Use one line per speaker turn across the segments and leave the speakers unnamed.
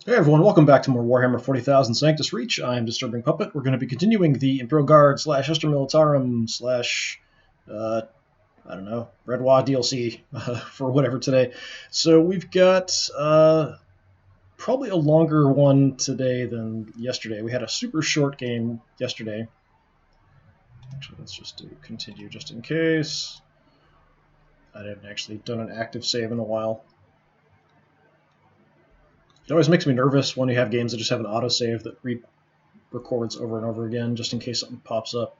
Hey everyone, welcome back to more Warhammer 40,000 Sanctus Reach. I'm DisturbingPuppet. We're going to be continuing the Imperial Guard / Astra Militarum / I don't know, Redwa DLC for whatever today. So we've got probably a longer one today than yesterday. We had a super short game yesterday. Actually, let's just do continue just in case. I haven't actually done an active save in a while. It always makes me nervous when you have games that just have an autosave that records over and over again, just in case something pops up.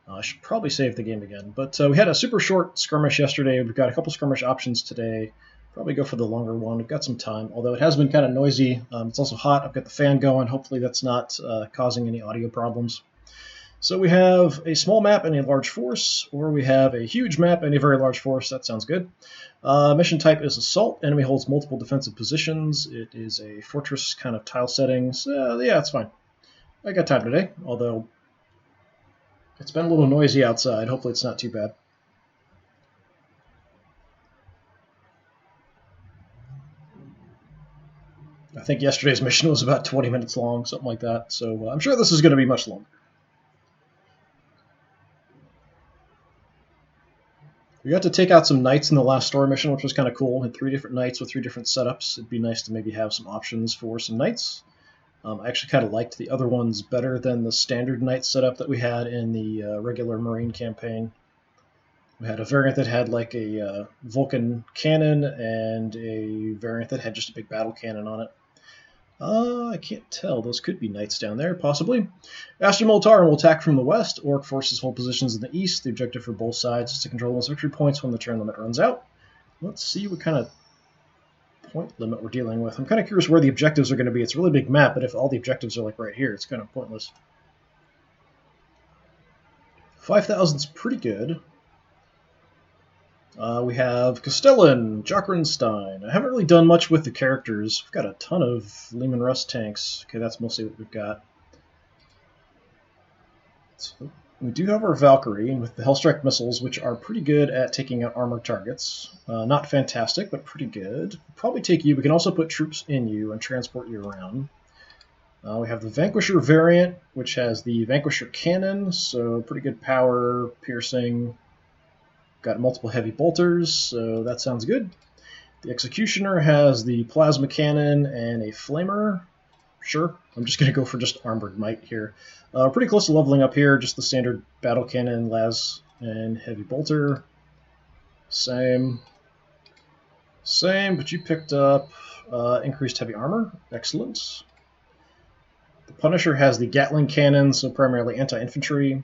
I should probably save the game again. But we had a super short skirmish yesterday. We've got a couple skirmish options today. Probably go for the longer one. We've got some time, although it has been kind of noisy. It's also hot. I've got the fan going. Hopefully that's not causing any audio problems. So we have a small map and a large force, or we have a huge map and a very large force. That sounds good. Mission type is Assault. Enemy holds multiple defensive positions. It is a fortress kind of tile setting. So yeah, it's fine. I got time today, although it's been a little noisy outside. Hopefully it's not too bad. I think yesterday's mission was about 20 minutes long, something like that. So I'm sure this is going to be much longer. We got to take out some knights in the last story mission, which was kind of cool. We had 3 different knights with 3 different setups. It'd be nice to maybe have some options for some knights. I actually kind of liked the other ones better than the standard knight setup that we had in the regular Marine campaign. We had a variant that had like a Vulcan cannon and a variant that had just a big battle cannon on it. I can't tell. Those could be knights down there, possibly. Astra Militarum will attack from the west. Orc forces hold positions in the east. The objective for both sides is to control those victory points when the turn limit runs out. Let's see what kind of point limit we're dealing with. I'm kind of curious where the objectives are going to be. It's a really big map, but if all the objectives are like right here, it's kind of pointless. 5,000 is pretty good. We have Castellan, Jockrenstein. I haven't really done much with the characters. We've got a ton of Lehman Russ tanks. Okay, that's mostly what we've got. So we do have our Valkyrie with the Hellstrike missiles, which are pretty good at taking out armored targets. Not fantastic, but pretty good. We'll probably take you. We can also put troops in you and transport you around. We have the Vanquisher variant, which has the Vanquisher cannon, so pretty good power, piercing. Got multiple heavy bolters, so that sounds good. The Executioner has the plasma cannon and a flamer. Sure, I'm just going to go for just armored might here. Pretty close to leveling up here, just the standard battle cannon, las, and heavy bolter. Same, but you picked up increased heavy armor. Excellent. The Punisher has the Gatling cannon, so primarily anti-infantry.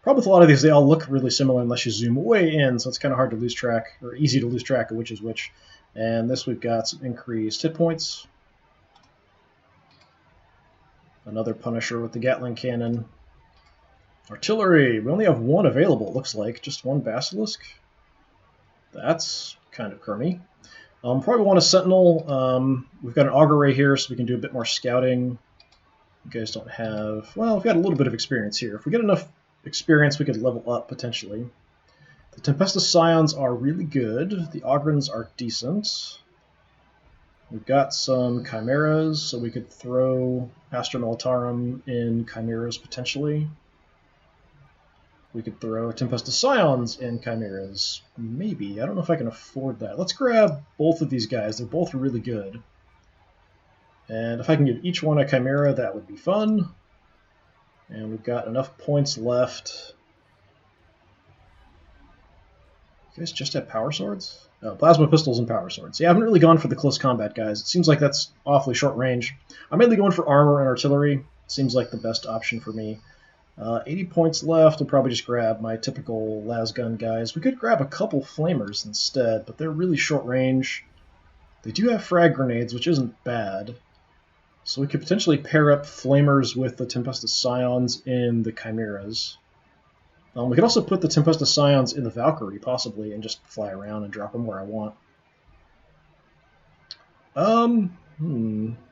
Problem with a lot of these, they all look really similar unless you zoom way in, so it's kind of hard to lose track, or easy to lose track of which is which. And this we've got some increased hit points. Another Punisher with the Gatling cannon. Artillery, we only have 1 available, it looks like. Just 1 Basilisk. That's kind of crummy. Probably want a Sentinel. We've got an Augur Ray here, so we can do a bit more scouting. You guys don't have... Well, we've got a little bit of experience here. If we get enough experience, we could level up potentially. The Tempestus Scions are really good. The Ogrins are decent. We've got some Chimeras, so we could throw Astra Militarum in Chimeras potentially. We could throw Tempestus Scions in Chimeras. Maybe. I don't know if I can afford that. Let's grab both of these guys. They're both really good. And if I can give each one a Chimera, that would be fun. And we've got enough points left. You guys just have power swords? Oh, plasma pistols and power swords. Yeah, I haven't really gone for the close combat guys. It seems like that's awfully short range. I'm mainly going for armor and artillery. Seems like the best option for me. 80 points left. We'll probably just grab my typical lasgun guys. We could grab a couple flamers instead, but they're really short range. They do have frag grenades, which isn't bad. So we could potentially pair up flamers with the Tempestus Scions in the Chimeras. We could also put the Tempestus Scions in the Valkyrie, possibly, and just fly around and drop them where I want.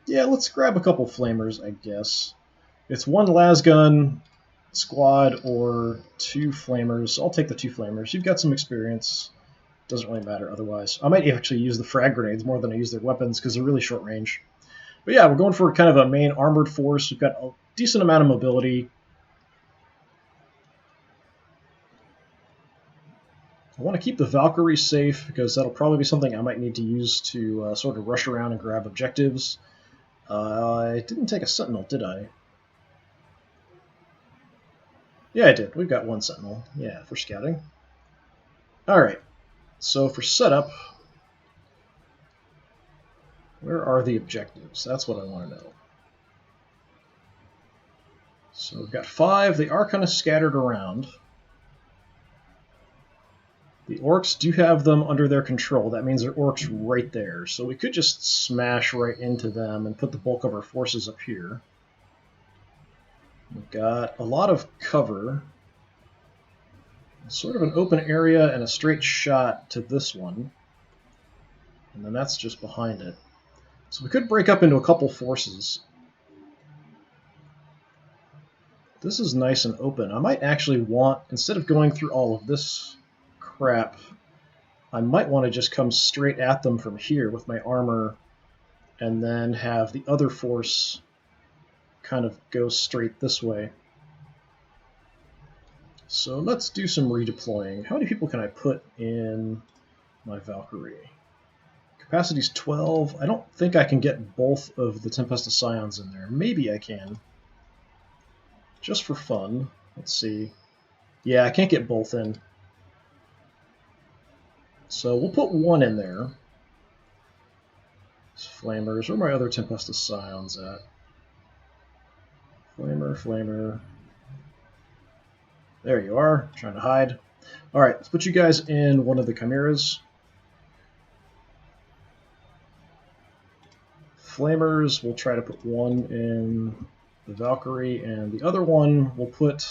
Yeah, let's grab a couple flamers, I guess. It's 1 lasgun squad or 2 flamers. I'll take the 2 flamers. You've got some experience. Doesn't really matter otherwise. I might actually use the frag grenades more than I use their weapons because they're really short range. But yeah, we're going for kind of a main armored force. We've got a decent amount of mobility. I want to keep the Valkyrie safe because that'll probably be something I might need to use to sort of rush around and grab objectives. I didn't take a Sentinel, did I? Yeah, I did. We've got one Sentinel. Yeah, for scouting. Alright, so for setup, where are the objectives? That's what I want to know. So we've got 5. They are kind of scattered around. The orcs do have them under their control. That means there are orcs right there. So we could just smash right into them and put the bulk of our forces up here. We've got a lot of cover. Sort of an open area and a straight shot to this one. And then that's just behind it. So we could break up into a couple forces. This is nice and open. I might actually want, instead of going through all of this crap, I might want to just come straight at them from here with my armor and then have the other force kind of go straight this way. So let's do some redeploying. How many people can I put in my Valkyrie? Capacity's 12. I don't think I can get both of the Tempestus Scions in there. Maybe I can. Just for fun. Let's see. Yeah, I can't get both in. So we'll put one in there. Flamers. Where are my other Tempestus Scions at? Flamer. There you are. Trying to hide. Alright, let's put you guys in one of the Chimeras. Flamers, we'll try to put one in the Valkyrie, and the other one we'll put...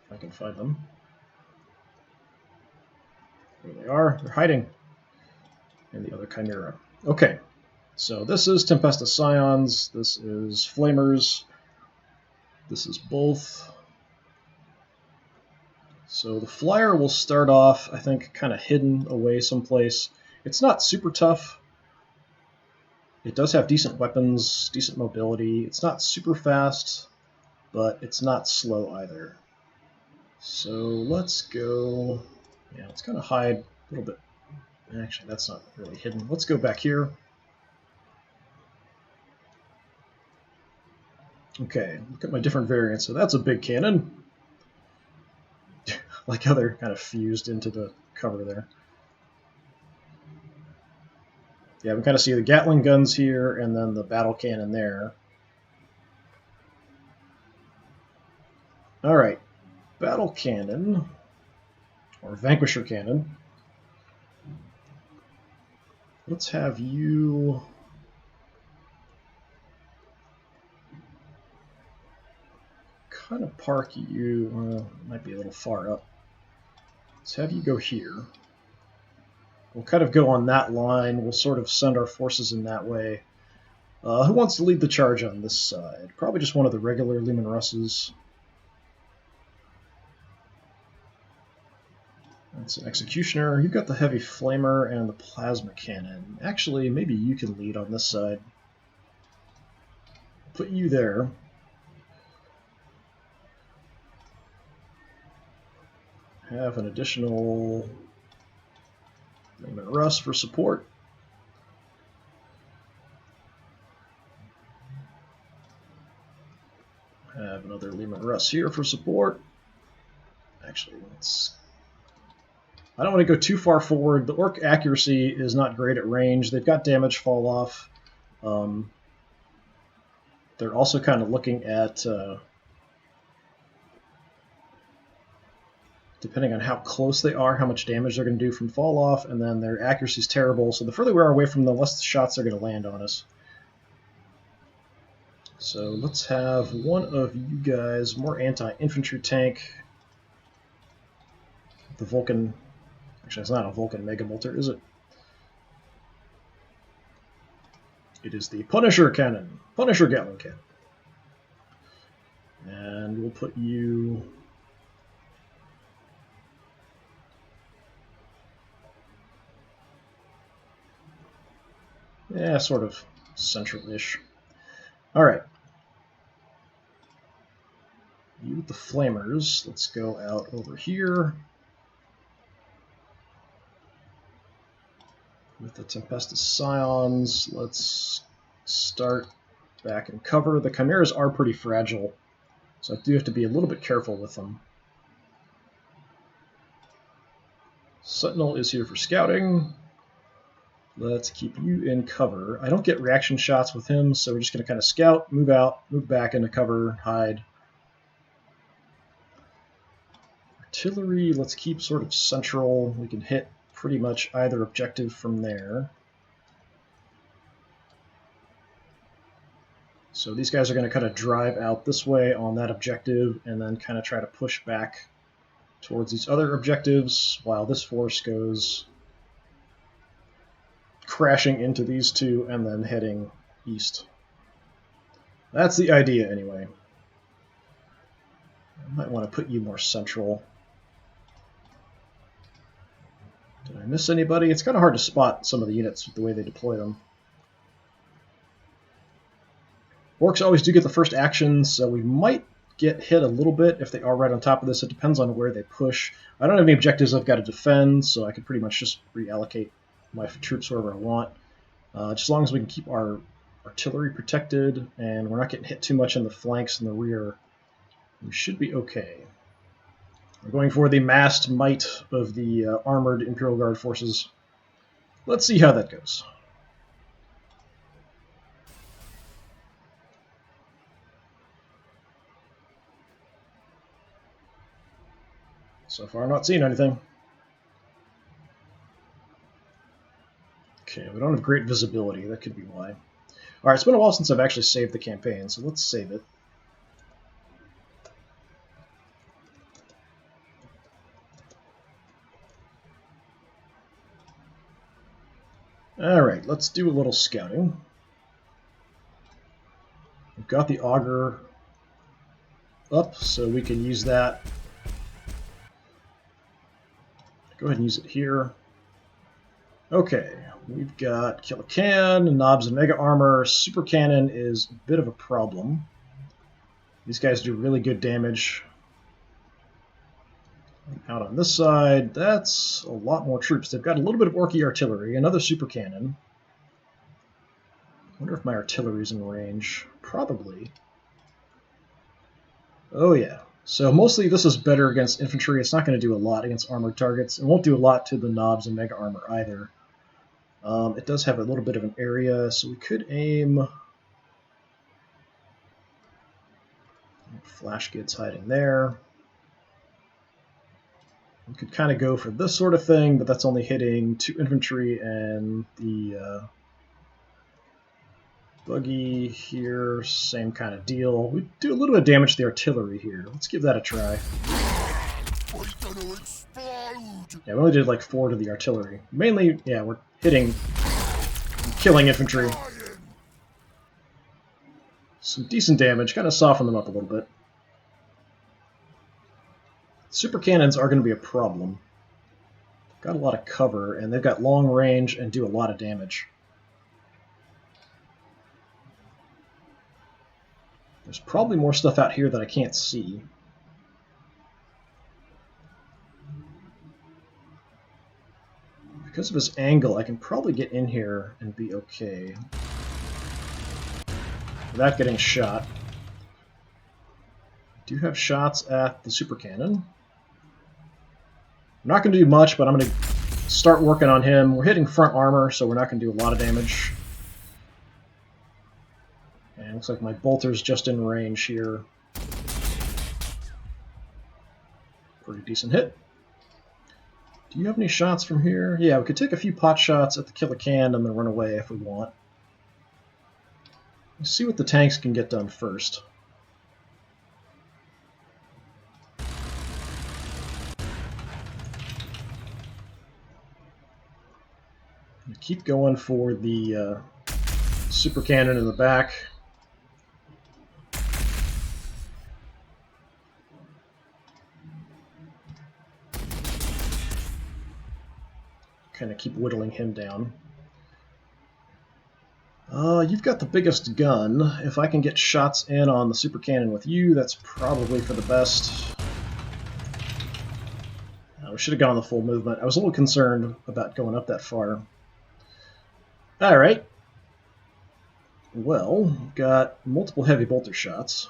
if I can find them. There they are. They're hiding in the other Chimera. Okay, so this is Tempestus Scions. This is Flamers. This is both. So the flyer will start off, I think, kind of hidden away someplace. It's not super tough. It does have decent weapons, decent mobility. It's not super fast, but it's not slow either. So let's go... yeah, let's kind of hide a little bit. Actually, that's not really hidden. Let's go back here. Okay, look at my different variants. So that's a big cannon. Like how they're kind of fused into the cover there. Yeah, we kind of see the Gatling guns here and then the battle cannon there. Alright, battle cannon, or Vanquisher cannon. Let's have you... kind of park you, might be a little far up. Let's have you go here. We'll kind of go on that line. We'll sort of send our forces in that way. Who wants to lead the charge on this side? Probably just one of the regular Leman Russes. That's an Executioner. You've got the Heavy Flamer and the Plasma Cannon. Actually, maybe you can lead on this side. Put you there. Have an additional Leman Russ for support. Have another Leman Russ here for support. Actually, I don't want to go too far forward. The Orc accuracy is not great at range. They've got damage fall off. They're also kind of looking at... depending on how close they are, how much damage they're going to do from fall off, and then their accuracy is terrible, so the further we are away from them, the less shots are going to land on us. So let's have one of you guys, more anti-infantry tank. The Vulcan, actually it's not a Vulcan Mega Bolter, is it? It is the Punisher Cannon, Punisher Gatling Cannon. And we'll put you... Yeah, sort of central-ish. Alright. You with the flamers. Let's go out over here. With the Tempestus Scions, let's start back in cover. The Chimeras are pretty fragile, so I do have to be a little bit careful with them. Sentinel is here for scouting. Let's keep you in cover. I don't get reaction shots with him, so we're just going to kind of scout, move out, move back into cover, hide. Artillery, let's keep sort of central. We can hit pretty much either objective from there. So these guys are going to kind of drive out this way on that objective and then kind of try to push back towards these other objectives while this force goes crashing into these two and then heading east. That's the idea anyway. I might want to put you more central. Did I miss anybody? It's kind of hard to spot some of the units with the way they deploy them. Orcs always do get the first action, so we might get hit a little bit if they are right on top of this. It depends on where they push. I don't have any objectives I've got to defend, so I could pretty much just reallocate my troops wherever I want. Just as long as we can keep our artillery protected and we're not getting hit too much in the flanks and the rear, we should be okay. We're going for the massed might of the armored Imperial Guard forces. Let's see how that goes. So far, I'm not seeing anything. Okay, we don't have great visibility. That could be why. All right, it's been a while since I've actually saved the campaign, so let's save it. All right, let's do a little scouting. We've got the auger up, so we can use that. Go ahead and use it here. Okay, we've got Killacan, Knobs, and Mega Armor. Super Cannon is a bit of a problem. These guys do really good damage. Out on this side, that's a lot more troops. They've got a little bit of Orky artillery, another Super Cannon. I wonder if my artillery's in range. Probably. Oh yeah. So mostly this is better against infantry. It's not going to do a lot against armored targets. It won't do a lot to the Knobs and Mega Armor either. It does have a little bit of an area, so we could aim... Flash Gid's hiding there. We could kind of go for this sort of thing, but that's only hitting 2 infantry and the buggy here, same kind of deal. We do a little bit of damage to the artillery here. Let's give that a try. Yeah, we only did like 4 to the artillery. Mainly, yeah, we're hitting, killing infantry. Some decent damage, kind of soften them up a little bit. Super cannons are going to be a problem. Got a lot of cover, and they've got long range and do a lot of damage. There's probably more stuff out here that I can't see. Because of his angle, I can probably get in here and be okay. Without getting shot. Do have shots at the super cannon. I'm not going to do much, but I'm going to start working on him. We're hitting front armor, so we're not going to do a lot of damage. And it looks like my bolter's just in range here. Pretty decent hit. Do you have any shots from here? Yeah, we could take a few pot shots at the Killacan and then run away if we want. Let's see what the tanks can get done first. Keep going for the super cannon in the back. Kind of keep whittling him down. You've got the biggest gun. If I can get shots in on the super cannon with you, that's probably for the best. We should have gone the full movement. I was a little concerned about going up that far. Alright. Well, we've got multiple heavy bolter shots.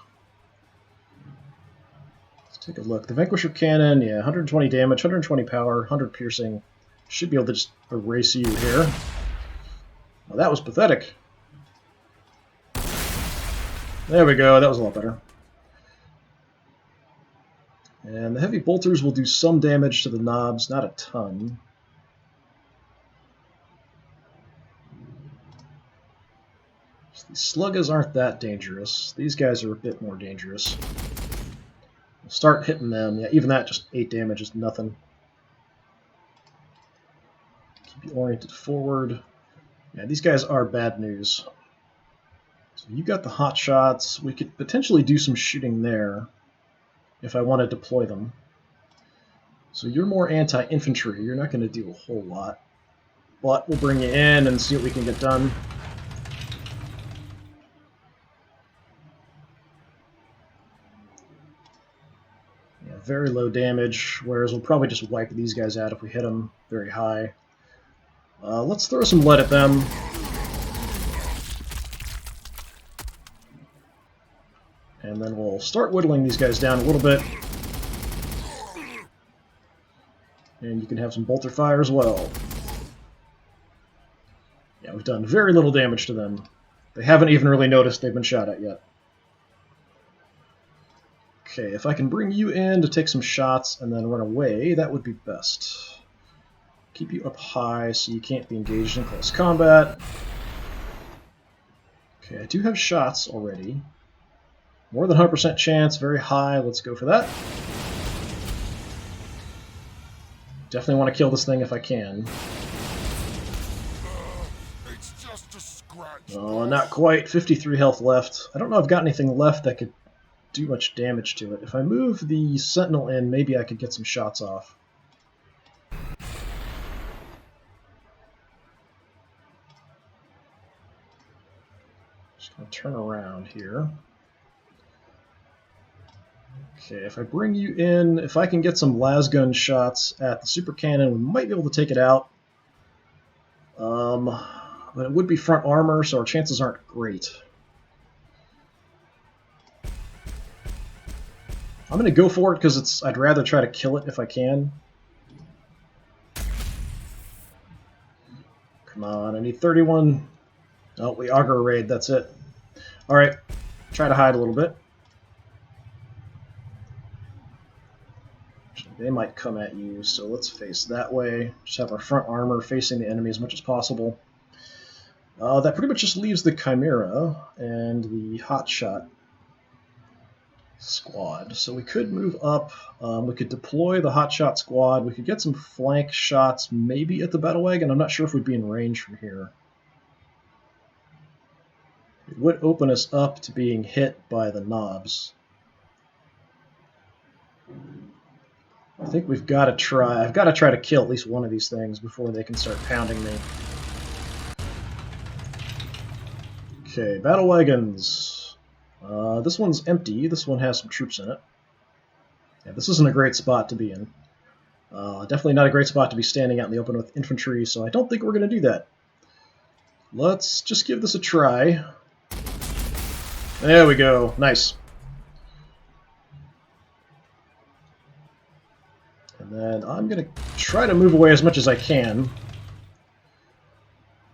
Let's take a look. The Vanquisher Cannon, yeah, 120 damage, 120 power, 100 piercing. Should be able to just erase you here. Well, that was pathetic. There we go, that was a lot better. And the heavy bolters will do some damage to the knobs, not a ton. So these sluggas aren't that dangerous. These guys are a bit more dangerous. We'll start hitting them. Yeah, even that, just 8 damage is nothing. Keep you oriented forward. Yeah, these guys are bad news. So you got the hot shots. We could potentially do some shooting there if I want to deploy them. So you're more anti-infantry. You're not going to do a whole lot. But we'll bring you in and see what we can get done. Yeah, very low damage, whereas we'll probably just wipe these guys out if we hit them very high. Let's throw some lead at them. And then we'll start whittling these guys down a little bit. And you can have some bolter fire as well. Yeah, we've done very little damage to them. They haven't even really noticed they've been shot at yet. Okay, if I can bring you in to take some shots and then run away, that would be best. Keep you up high so you can't be engaged in close combat. Okay, I do have shots already. More than 100% chance, very high. Let's go for that. Definitely want to kill this thing if I can.
It's just a scratch.
Oh, not quite. 53 health left. I don't know if I've got anything left that could do much damage to it. If I move the Sentinel in, maybe I could get some shots off. Just going to turn around here. Okay, if I bring you in, if I can get some lasgun shots at the super cannon, we might be able to take it out. But it would be front armor, so our chances aren't great. I'm going to go for it because I'd rather try to kill it if I can. Come on, I need 31. Oh, we augur raid, that's it. Alright, try to hide a little bit. They might come at you, so let's face that way. Just have our front armor facing the enemy as much as possible. That pretty much just leaves the Chimera and the hotshot squad. So we could move up. We could deploy the hotshot squad. We could get some flank shots maybe at the battle wagon. I'm not sure if we'd be in range from here. It would open us up to being hit by the knobs. I think we've got to try. I've got to try to kill at least one of these things before they can start pounding me. Okay, battle wagons. This one's empty. This one has some troops in it. Yeah, this isn't a great spot to be in. Definitely not a great spot to be standing out in the open with infantry, so I don't think we're going to do that. Let's just give this a try. There we go. Nice. And then I'm going to try to move away as much as I can.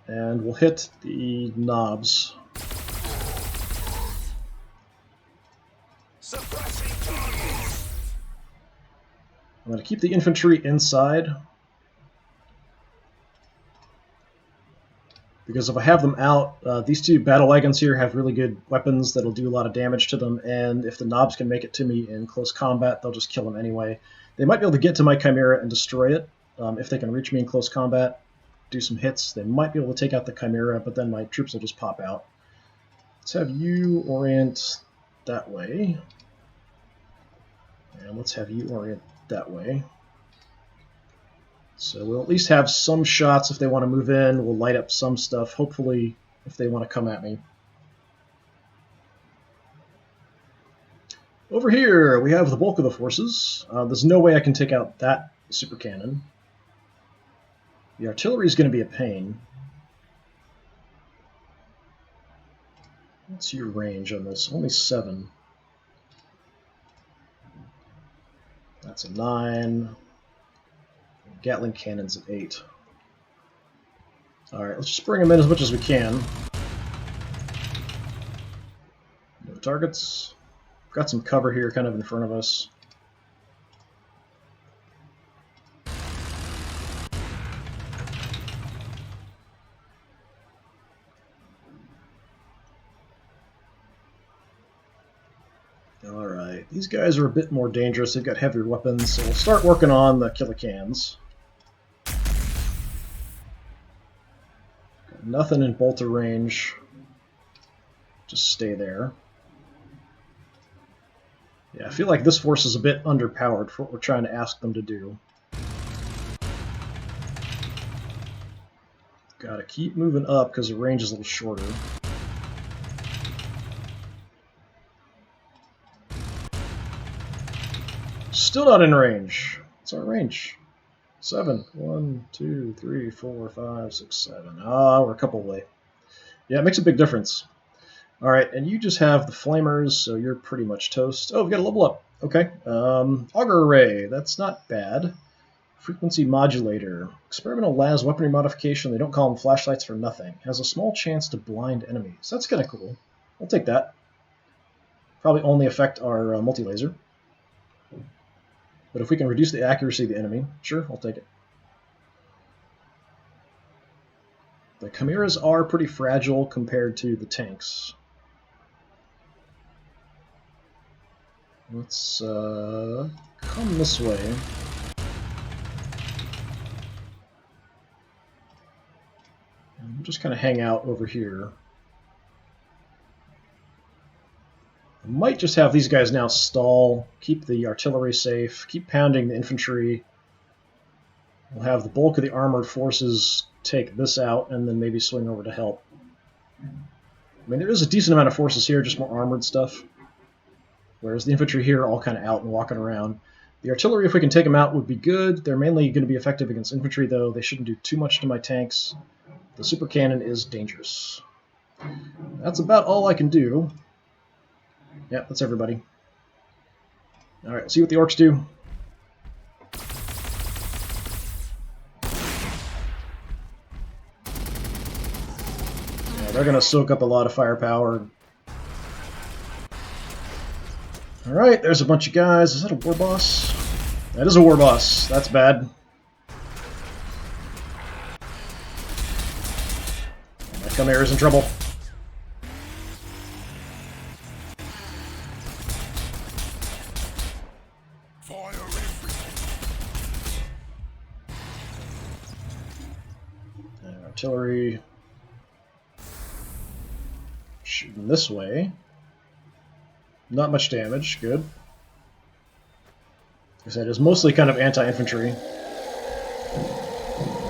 And we'll hit the knobs. I'm going to keep the infantry inside. Because if I have them out, these two battle wagons here have really good weapons that'll do a lot of damage to them, and if the knobs can make it to me in close combat, they'll just kill them anyway. They might be able to get to my Chimera and destroy it. If they can reach me in close combat, do some hits, they might be able to take out the Chimera, but then my troops will just pop out. Let's have you orient that way. And let's have you orient that way. So we'll at least have some shots if they want to move in. We'll light up some stuff. Hopefully if they want to come at me. Over here, we have the bulk of the forces. There's no way I can take out that super cannon. The artillery is going to be a pain. What's your range on this? Only 7. That's a 9. Gatling cannon's at 8. Alright, let's just bring them in as much as we can. No targets. Got some cover here kind of in front of us. Alright, these guys are a bit more dangerous. They've got heavier weapons, so we'll start working on the killicans. Got nothing in bolter range. Just stay there. Yeah, I feel like this force is a bit underpowered for what we're trying to ask them to do. Gotta keep moving up because the range is a little shorter. Still not in range. What's our range? 7. 1, 2, 3, 4, 5, 6, 7. Ah, we're a couple away. Yeah, it makes a big difference. Alright, and you just have the flamers, so you're pretty much toast. Oh, we've got a level up. Okay. Auger array. That's not bad. Frequency modulator. Experimental las weaponry modification. They don't call them flashlights for nothing. Has a small chance to blind enemies. That's kind of cool. I'll take that. Probably only affect our multi-laser. But if we can reduce the accuracy of the enemy, sure, I'll take it. The chimeras are pretty fragile compared to the tanks. Let's come this way. And just kind of hang out over here. I might just have these guys now stall, keep the artillery safe, keep pounding the infantry. We'll have the bulk of the armored forces take this out, and then maybe swing over to help. I mean, there is a decent amount of forces here, just more armored stuff. Whereas the infantry here are all kind of out and walking around. The artillery, if we can take them out, would be good. They're mainly going to be effective against infantry, though. They shouldn't do too much to my tanks. The super cannon is dangerous. That's about all I can do. Yep, that's everybody. Alright, let's see what the orcs do. Yeah, they're going to soak up a lot of firepower. Alright, there's a bunch of guys. Is that a war boss? That is a war boss. That's bad. My Chimera's in trouble. Artillery shooting this way. Not much damage. Good. Like I said, it's mostly kind of anti-infantry.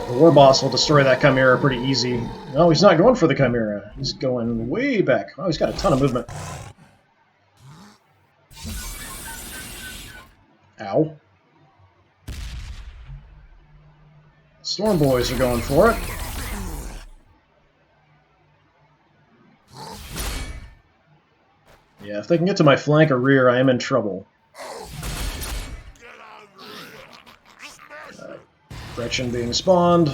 The war boss will destroy that Chimera pretty easy. No, he's not going for the Chimera. He's going way back. Oh, he's got a ton of movement. Ow. Storm boys are going for it. Yeah, if they can get to my flank or rear, I am in trouble. Gretchen being spawned.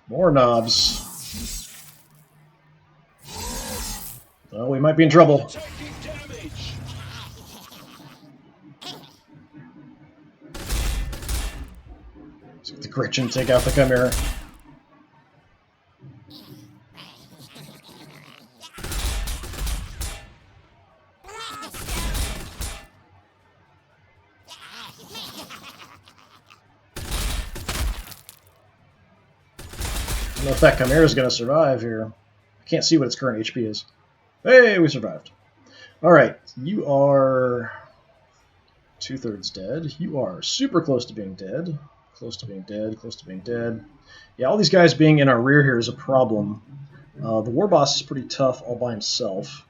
More knobs. Oh, we might be in trouble. Let's get the Gretchen, take out the Chimera. I don't know if that Chimera is going to survive here. I can't see what its current HP is. Hey, we survived. Alright, you are 2/3 dead. You are super close to being dead. Close to being dead, close to being dead. Yeah, all these guys being in our rear here is a problem. The war boss is pretty tough all by himself.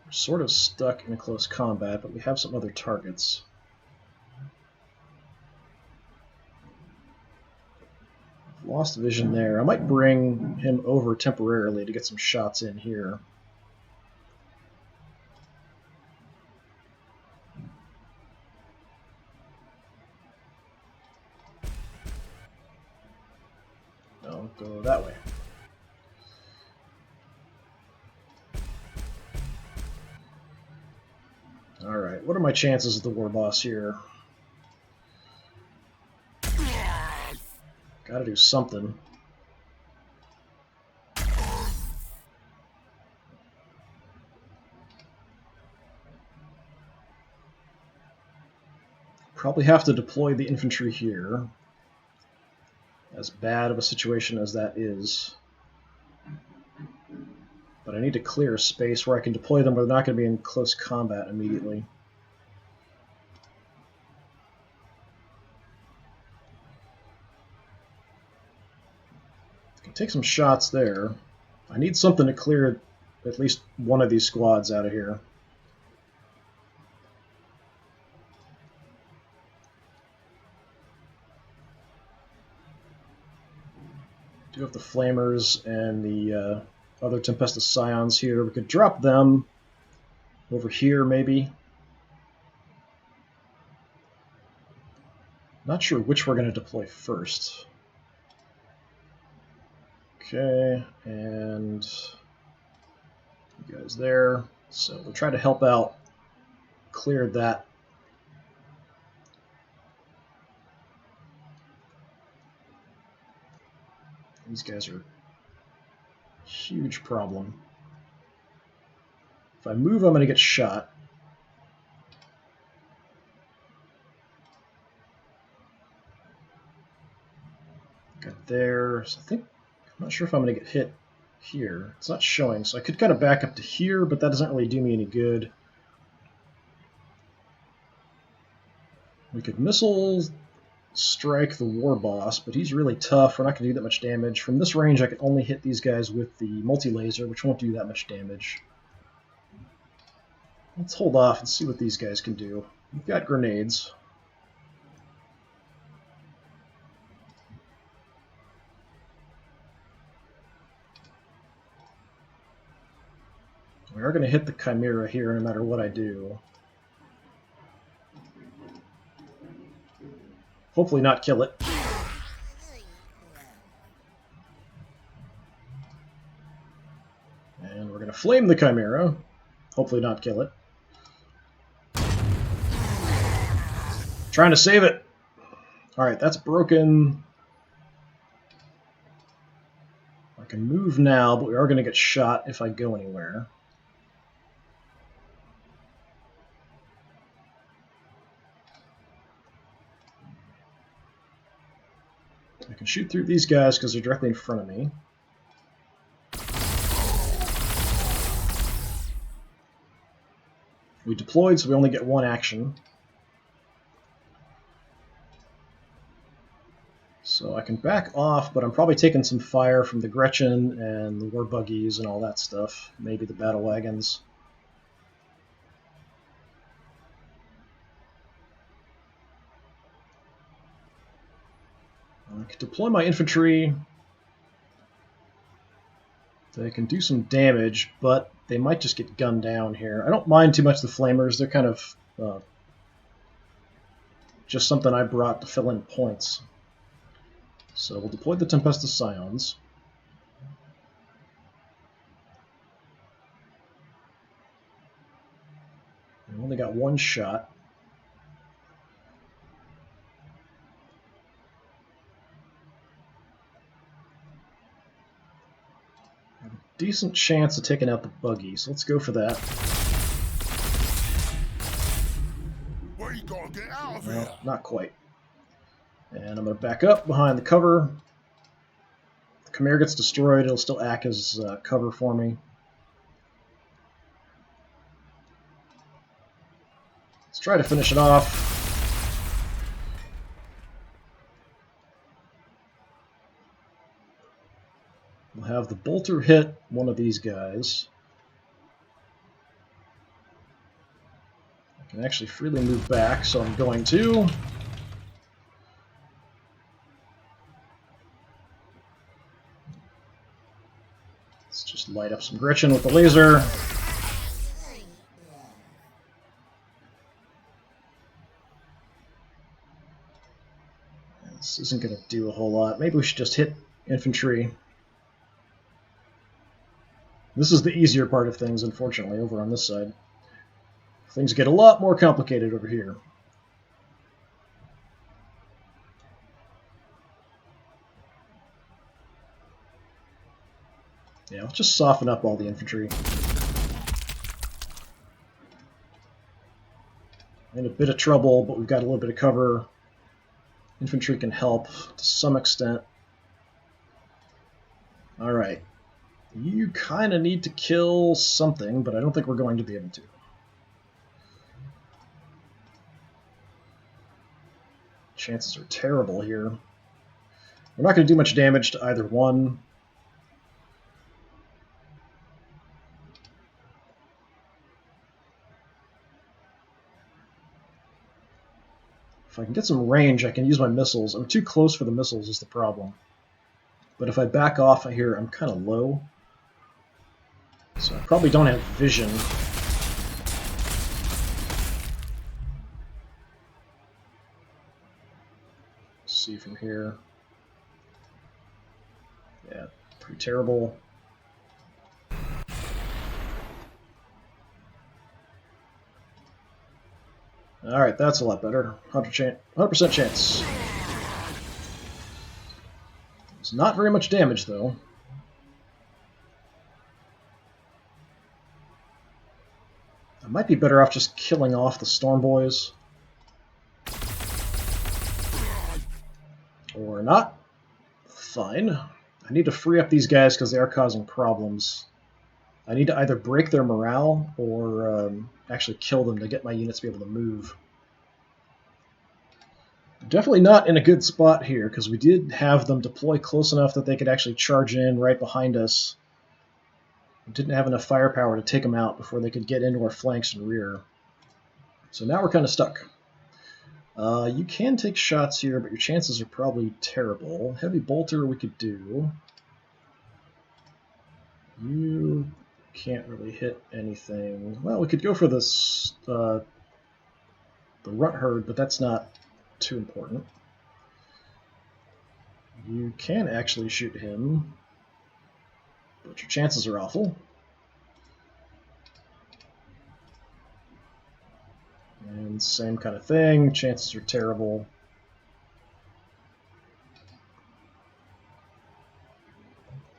We're sort of stuck in a close combat, but we have some other targets. Lost vision there. I might bring him over temporarily to get some shots in here. No, go that way. Alright, what are my chances of the war boss here? Gotta do something. Probably have to deploy the infantry here. As bad of a situation as that is. But I need to clear a space where I can deploy them, but they're not going to be in close combat immediately. I can take some shots there. I need something to clear at least one of these squads out of here. I do have the Flamers and the other Tempestus Scions here. We could drop them over here, maybe. Not sure which we're going to deploy first. Okay, and you guys there. So we'll try to help out clear that. These guys are a huge problem. If I move, I'm going to get shot. Got there. So I think, I'm not sure if I'm going to get hit here. It's not showing, so I could kind of back up to here, but that doesn't really do me any good. We could missile strike the war boss, but he's really tough. We're not going to do that much damage. From this range, I can only hit these guys with the multi-laser, which won't do that much damage. Let's hold off and see what these guys can do. We've got grenades. We are going to hit the Chimera here no matter what I do. Hopefully not kill it. And we're going to flame the Chimera. Hopefully not kill it. Trying to save it. Alright, that's broken. I can move now, but we are going to get shot if I go anywhere. I can shoot through these guys because they're directly in front of me. We deployed, so we only get one action. So I can back off, but I'm probably taking some fire from the Gretchen and the war buggies and all that stuff. Maybe the battle wagons. I can deploy my infantry. They can do some damage, but they might just get gunned down here. I don't mind too much the Flamers. They're kind of just something I brought to fill in points. So we'll deploy the Tempestus Scions. We only got one shot. Decent chance of taking out the buggy, so let's go for that.
Where you gonna get out of here?
Well, not quite. And I'm going to back up behind the cover. If the Chimera gets destroyed, it'll still act as cover for me. Let's try to finish it off. have the bolter hit one of these guys. I can actually freely move back, so I'm going to. Let's just light up some Gretchen with the laser. This isn't going to do a whole lot. Maybe we should just hit infantry. This is the easier part of things, unfortunately, over on this side. Things get a lot more complicated over here. Yeah, let's just soften up all the infantry. In a bit of trouble, but we've got a little bit of cover. Infantry can help to some extent. Alright. You kind of need to kill something, but I don't think we're going to be able to. Chances are terrible here. We're not going to do much damage to either one. If I can get some range, I can use my missiles. I'm too close for the missiles is the problem. But if I back off here, I'm kind of low. So I probably don't have vision. Let's see from here. Yeah, pretty terrible. Alright, that's a lot better. 100% chance. It's not very much damage, though. I might be better off just killing off the Storm Boys. Or not. Fine. I need to free up these guys because they are causing problems. I need to either break their morale or actually kill them to get my units to be able to move. Definitely not in a good spot here because we did have them deploy close enough that they could actually charge in right behind us. We didn't have enough firepower to take them out before they could get into our flanks and rear. So now we're kind of stuck. You can take shots here, but your chances are probably terrible. Heavy bolter we could do. You can't really hit anything. Well, we could go for this the runt herd, but that's not too important. You can actually shoot him, but your chances are awful. And same kind of thing, chances are terrible.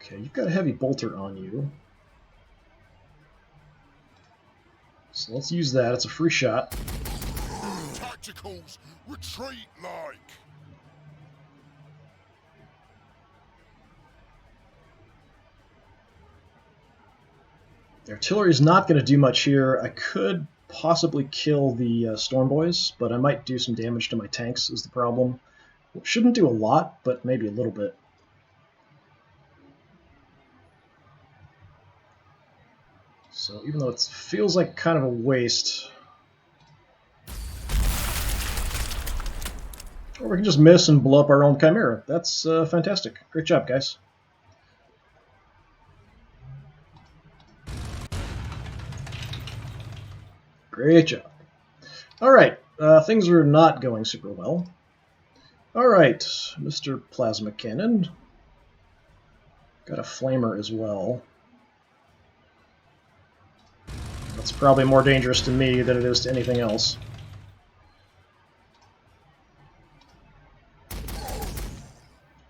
Okay, you've got a heavy bolter on you. So let's use that, it's a free shot.
Tacticals, retreat like.
The artillery is not going to do much here. I could possibly kill the Storm Boys, but I might do some damage to my tanks is the problem. Shouldn't do a lot, but maybe a little bit. So even though it feels like kind of a waste, or we can just miss and blow up our own Chimera. That's fantastic. Great job, guys. Great job. Alright, things are not going super well. Alright, Mr. Plasma Cannon. Got a flamer as well. That's probably more dangerous to me than it is to anything else.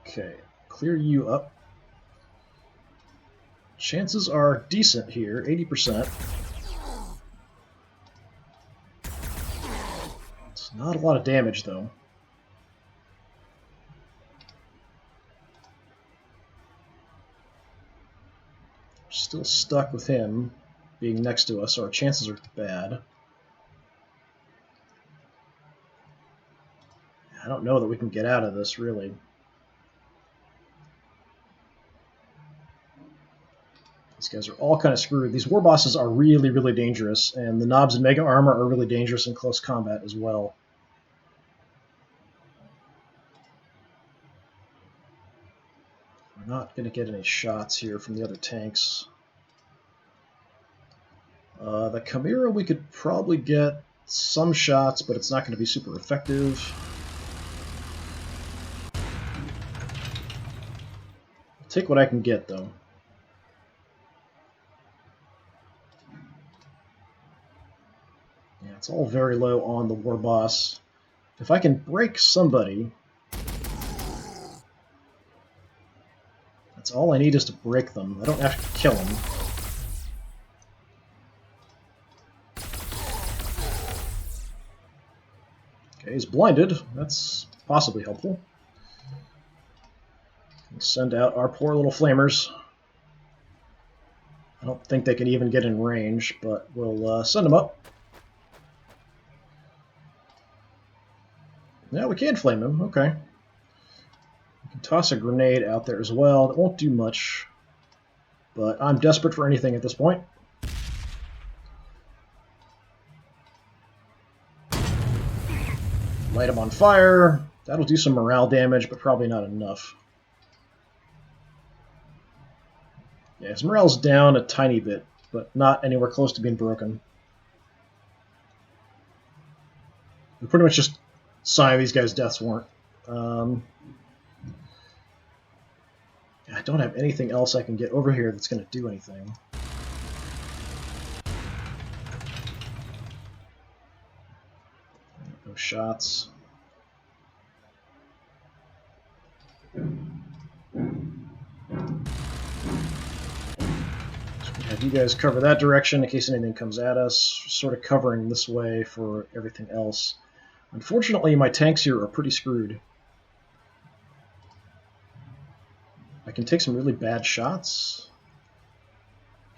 Okay, clear you up. Chances are decent here, 80%. It's not a lot of damage, though. Still stuck with him being next to us, so our chances are bad. I don't know that we can get out of this, really. guys are all kind of screwed. These war bosses are really, really dangerous, and the knobs and mega armor are really dangerous in close combat as well. We're not going to get any shots here from the other tanks. The Chimera, we could probably get some shots, but it's not going to be super effective. I'll take what I can get, though. Yeah, it's all very low on the war boss. If I can break somebody, that's all I need is to break them. I don't have to kill them. Okay, he's blinded. That's possibly helpful. We'll send out our poor little flamers. I don't think they can even get in range, but we'll send them up. Yeah, we can flame him. Okay. We can toss a grenade out there as well. That won't do much, but I'm desperate for anything at this point. Light him on fire. That'll do some morale damage, but probably not enough. Yeah, his morale's down a tiny bit, but not anywhere close to being broken. We pretty much just saw these guys' deaths warrant. I don't have anything else I can get over here that's going to do anything. No shots. Have you guys cover that direction in case anything comes at us, sort of covering this way for everything else. Unfortunately, my tanks here are pretty screwed. I can take some really bad shots.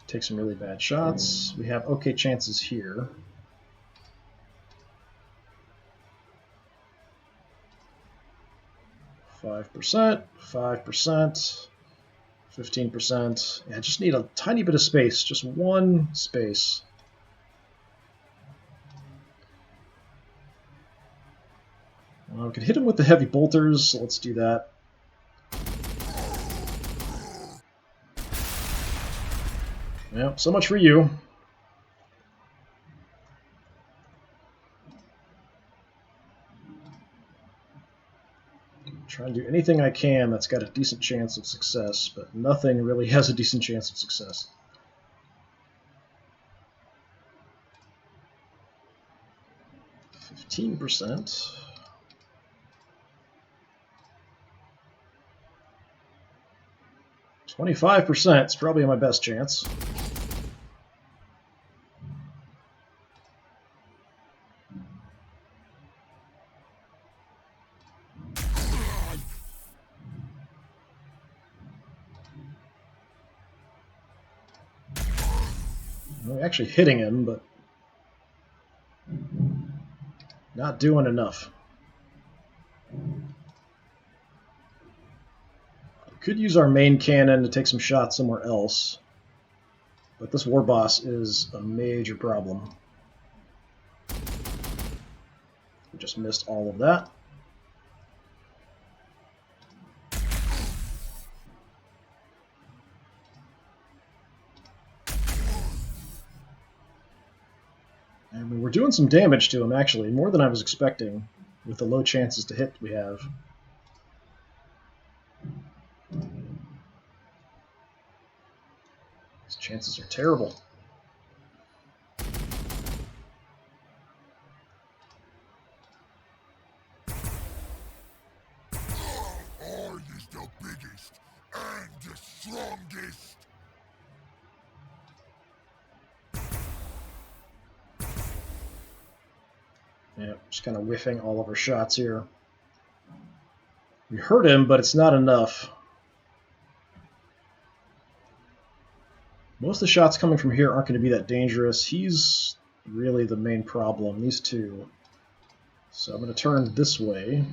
Take some really bad shots. We have okay chances here. Five percent, 5%. 15%. Yeah, I just need a tiny bit of space, just one space. We could hit him with the heavy bolters, so let's do that. Yep, so much for you. Try and do anything I can that's got a decent chance of success, but nothing really has a decent chance of success. %. 25% is probably my best chance. We're actually hitting him, but not doing enough. We could use our main cannon to take some shots somewhere else, but this war boss is a major problem. We just missed all of that. And we're doing some damage to him, actually, more than I was expecting, with the low chances to hit we have. These chances are terrible.
I is the biggest and the strongest.
Yeah, just kind of whiffing all of our shots here. We hurt him, but it's not enough. Most of the shots coming from here aren't going to be that dangerous. He's really the main problem, these two. So I'm going to turn this way.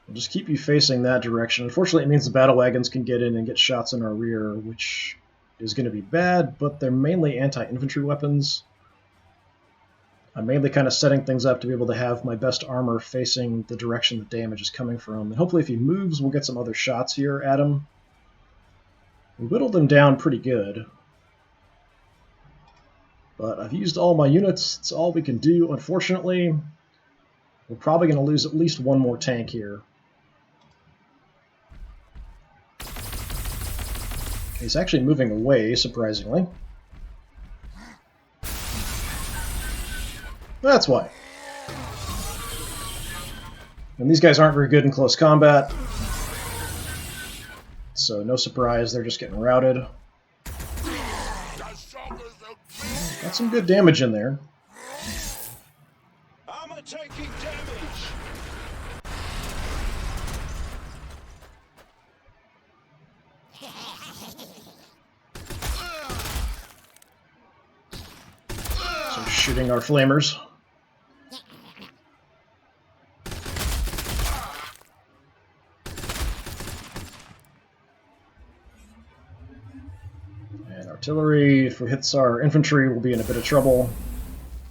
I'll just keep you facing that direction. Unfortunately, it means the battle wagons can get in and get shots in our rear, which is going to be bad, but they're mainly anti-infantry weapons. I'm mainly kind of setting things up to be able to have my best armor facing the direction the damage is coming from. And hopefully if he moves, we'll get some other shots here at him. We whittled him down pretty good. But I've used all my units. It's all we can do, unfortunately. We're probably going to lose at least one more tank here. He's actually moving away, surprisingly. That's why. And these guys aren't very good in close combat. So no surprise, they're just getting routed. Got some good damage in there.
Armor taking damage.
So shooting our flamers. And artillery, if it hits our infantry, we'll be in a bit of trouble.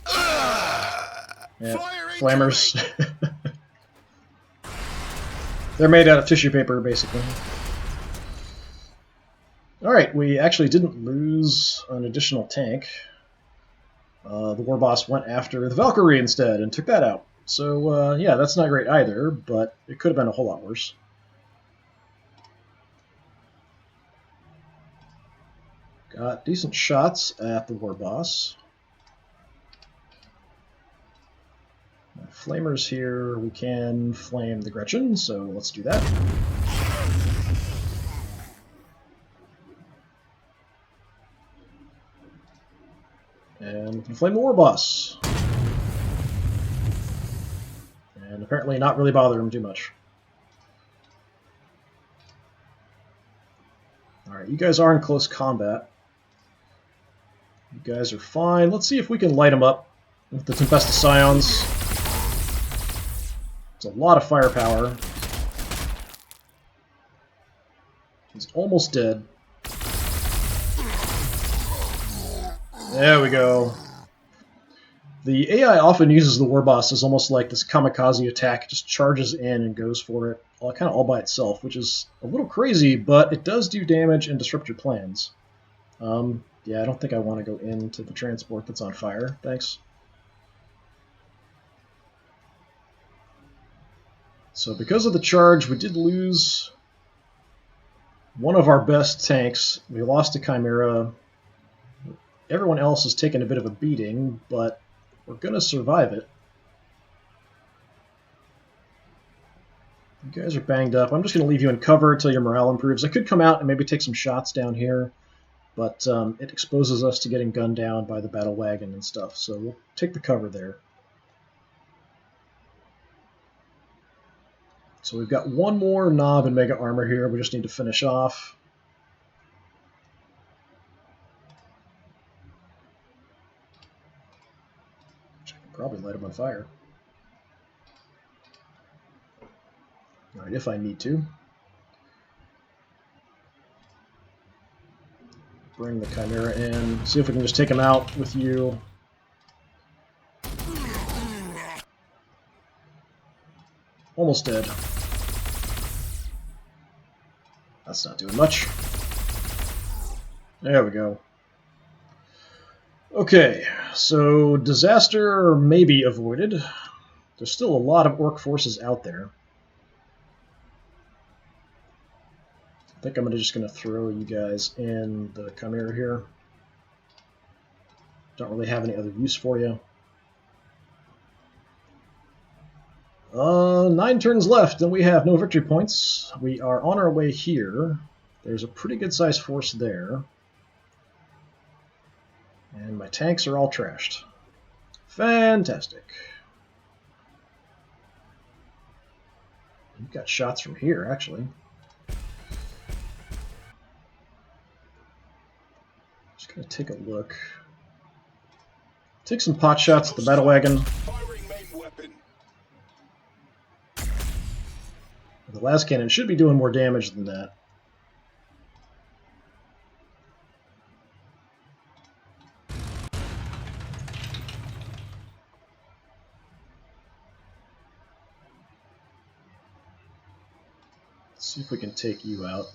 Yeah, flamers. They're made out of tissue paper, basically. Alright, we actually didn't lose an additional tank. The war boss went after the Valkyrie instead and took that out. So, yeah, that's not great either, but it could have been a whole lot worse. Got decent shots at the war boss. Flamers here, we can flame the Gretchen, so let's do that. And we can flame the war boss. And apparently not really bother him too much. Alright, you guys are in close combat. You guys are fine. Let's see if we can light them up with the Tempesta Scions. It's a lot of firepower. He's almost dead. There we go. The AI often uses the war boss as almost like this kamikaze attack. It just charges in and goes for it, kind of all by itself, which is a little crazy, but it does do damage and disrupt your plans. Yeah, I don't think I want to go into the transport that's on fire. Thanks. So because of the charge, we did lose one of our best tanks. We lost a Chimera. Everyone else has taken a bit of a beating, but we're going to survive it. You guys are banged up. I'm just going to leave you in cover until your morale improves. I could come out and maybe take some shots down here, but it exposes us to getting gunned down by the battle wagon and stuff, so we'll take the cover there. So we've got one more knob and mega armor here. We just need to finish off. Which I can probably light him on fire. Alright, if I need to. Bring the Chimera in. See if we can just take him out with you. Almost dead. That's not doing much. There we go. Okay, so disaster may be avoided. There's still a lot of orc forces out there. I think I'm just going to throw you guys in the Chimera here. Don't really have any other use for you. 9 turns left, and we have no victory points. We are on our way here. There's a pretty good-sized force there. And my tanks are all trashed. Fantastic. You've got shots from here, actually. Just gonna take a look. Take some pot shots at the battle wagon. The last cannon should be doing more damage than that. see if we can take you out.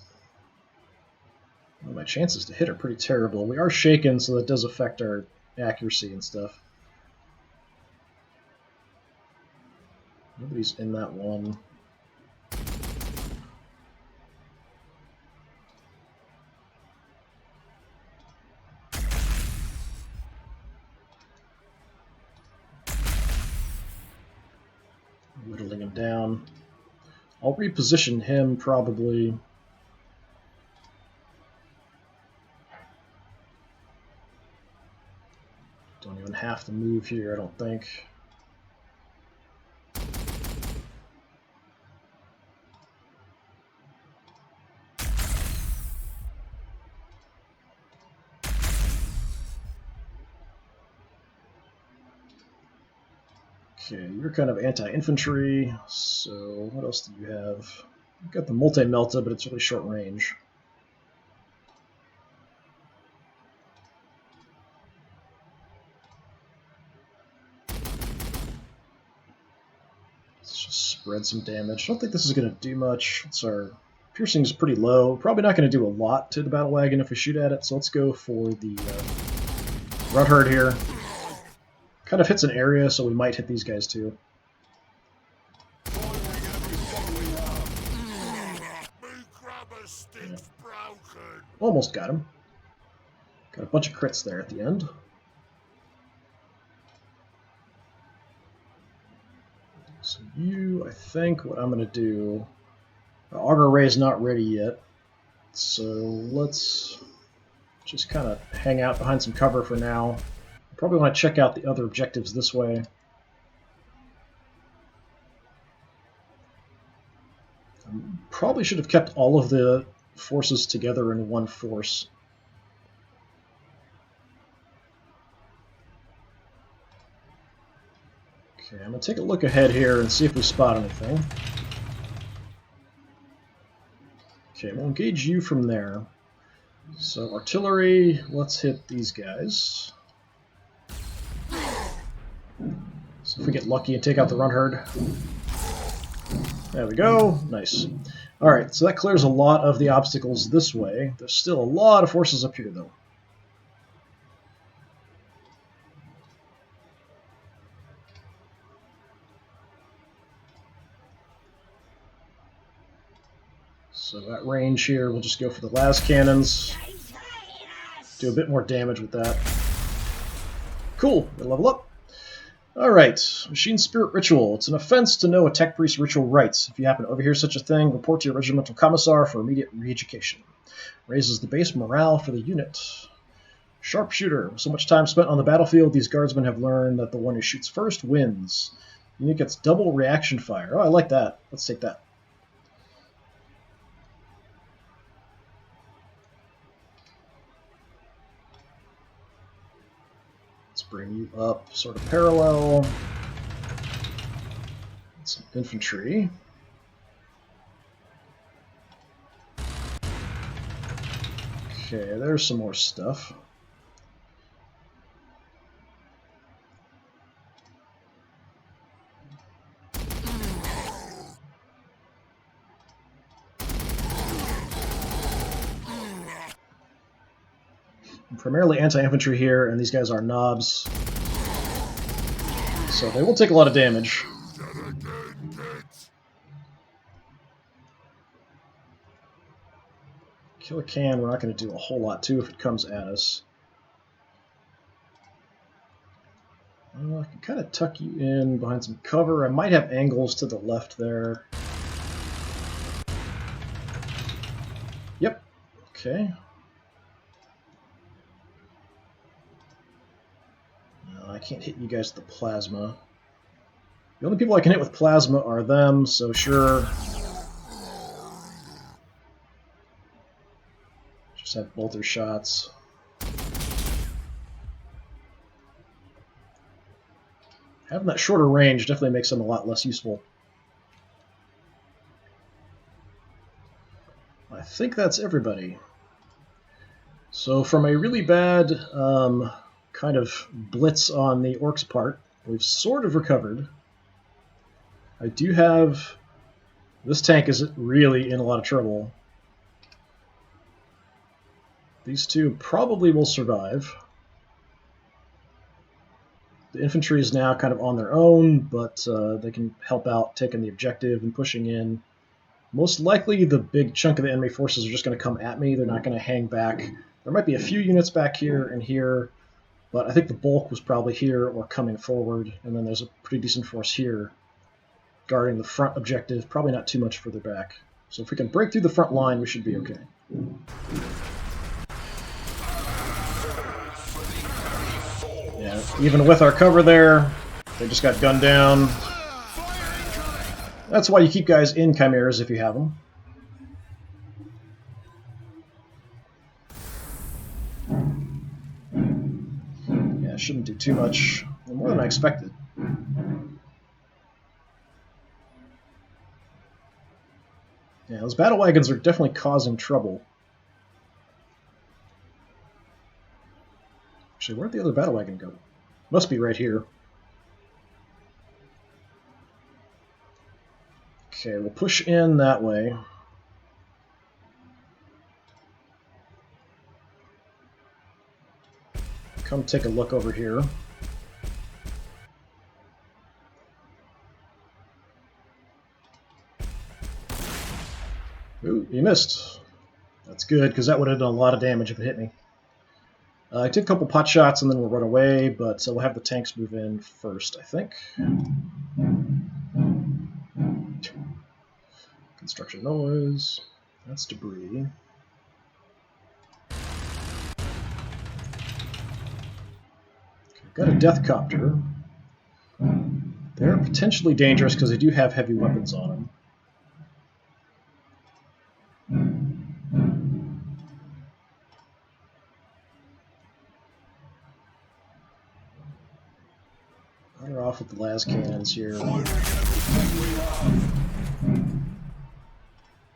Well, my chances to hit are pretty terrible. We are shaken, so that does affect our accuracy and stuff. Nobody's in that one. Whittling him down. I'll reposition him probably. Don't even have to move here, I don't think. Okay, you're kind of anti-infantry, so what else do you have? You've got the multi-melta, but it's really short range. Let's just spread some damage. I don't think this is going to do much. It's our piercing is pretty low. Probably not going to do a lot to the battle wagon if we shoot at it, so let's go for the Rut Herd here. Kind of hits an area, so we might hit these guys too. Yeah. Almost got him. Got a bunch of crits there at the end. So you, I think what I'm going to do... Auger Ray is not ready yet, so let's just kind of hang out behind some cover for now. Probably want to check out the other objectives this way. Probably should have kept all of the forces together in one force. Okay, I'm going to take a look ahead here and see if we spot anything. Okay, we'll engage you from there. So artillery, let's hit these guys. So if we get lucky and take out the Run Herd. There we go. Nice. Alright, so that clears a lot of the obstacles this way. There's still a lot of forces up here, though. So at range here, we'll just go for the las cannons. Do a bit more damage with that. Cool, we level up. Alright, Machine Spirit Ritual. It's an offense to know a tech priest's ritual rites. If you happen to overhear such a thing, report to your regimental commissar for immediate re-education. Raises the base morale for the unit. Sharpshooter. So much time spent on the battlefield, these guardsmen have learned that the one who shoots first wins. The unit gets double reaction fire. Oh, I like that. Let's take that. Bring you up sort of parallel. Some infantry. Okay, there's some more stuff. I'm primarily anti-infantry here, and these guys are knobs. So they will take a lot of damage. Kill a can, we're not going to do a whole lot too if it comes at us. I can kind of tuck you in behind some cover. I might have angles to the left there. Yep. Okay. I can't hit you guys with the plasma. The only people I can hit with plasma are them, so sure. Just have bolter shots. Having that shorter range definitely makes them a lot less useful. I think that's everybody. So from a really bad kind of blitz on the orcs' part, we've sort of recovered. I do have This tank is really in a lot of trouble. These two probably will survive. The infantry is now kind of on their own, but they can help out taking the objective and pushing in. Most likely the big chunk of the enemy forces are just going to come at me. They're not going to hang back. There might be a few units back here and here, but I think the bulk was probably here or coming forward, and then there's a pretty decent force here guarding the front objective, probably not too much further back. So if we can break through the front line, we should be okay. Yeah, even with our cover there, they just got gunned down. That's why you keep guys in chimeras if you have them. Yeah, shouldn't do too much. More than I expected. Yeah, those battle wagons are definitely causing trouble. Actually, where'd the other battle wagon go? Must be right here. Okay, we'll push in that way. Come take a look over here. Ooh, you missed. That's good, because that would have done a lot of damage if it hit me. I took a couple pot shots and then we'll run away, but we'll have the tanks move in first, I think. Construction noise. That's debris. Okay, got a death copter. They're potentially dangerous because they do have heavy weapons on them. They're off with the las cannons here.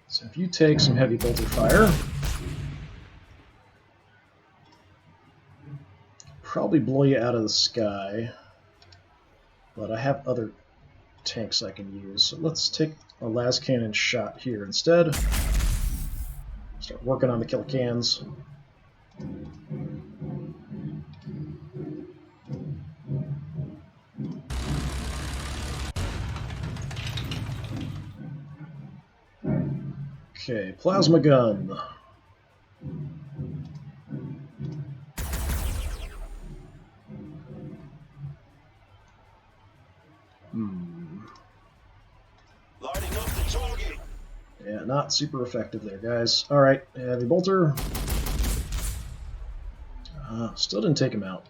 So if you take some heavy bolter fire, probably blow you out of the sky, but I have other tanks I can use. So let's take a las cannon shot here instead. Start working on the killer cans. Okay, plasma gun.
Lighting up the target.
Yeah, not super effective there, guys. Alright, heavy bolter. Still didn't take him out.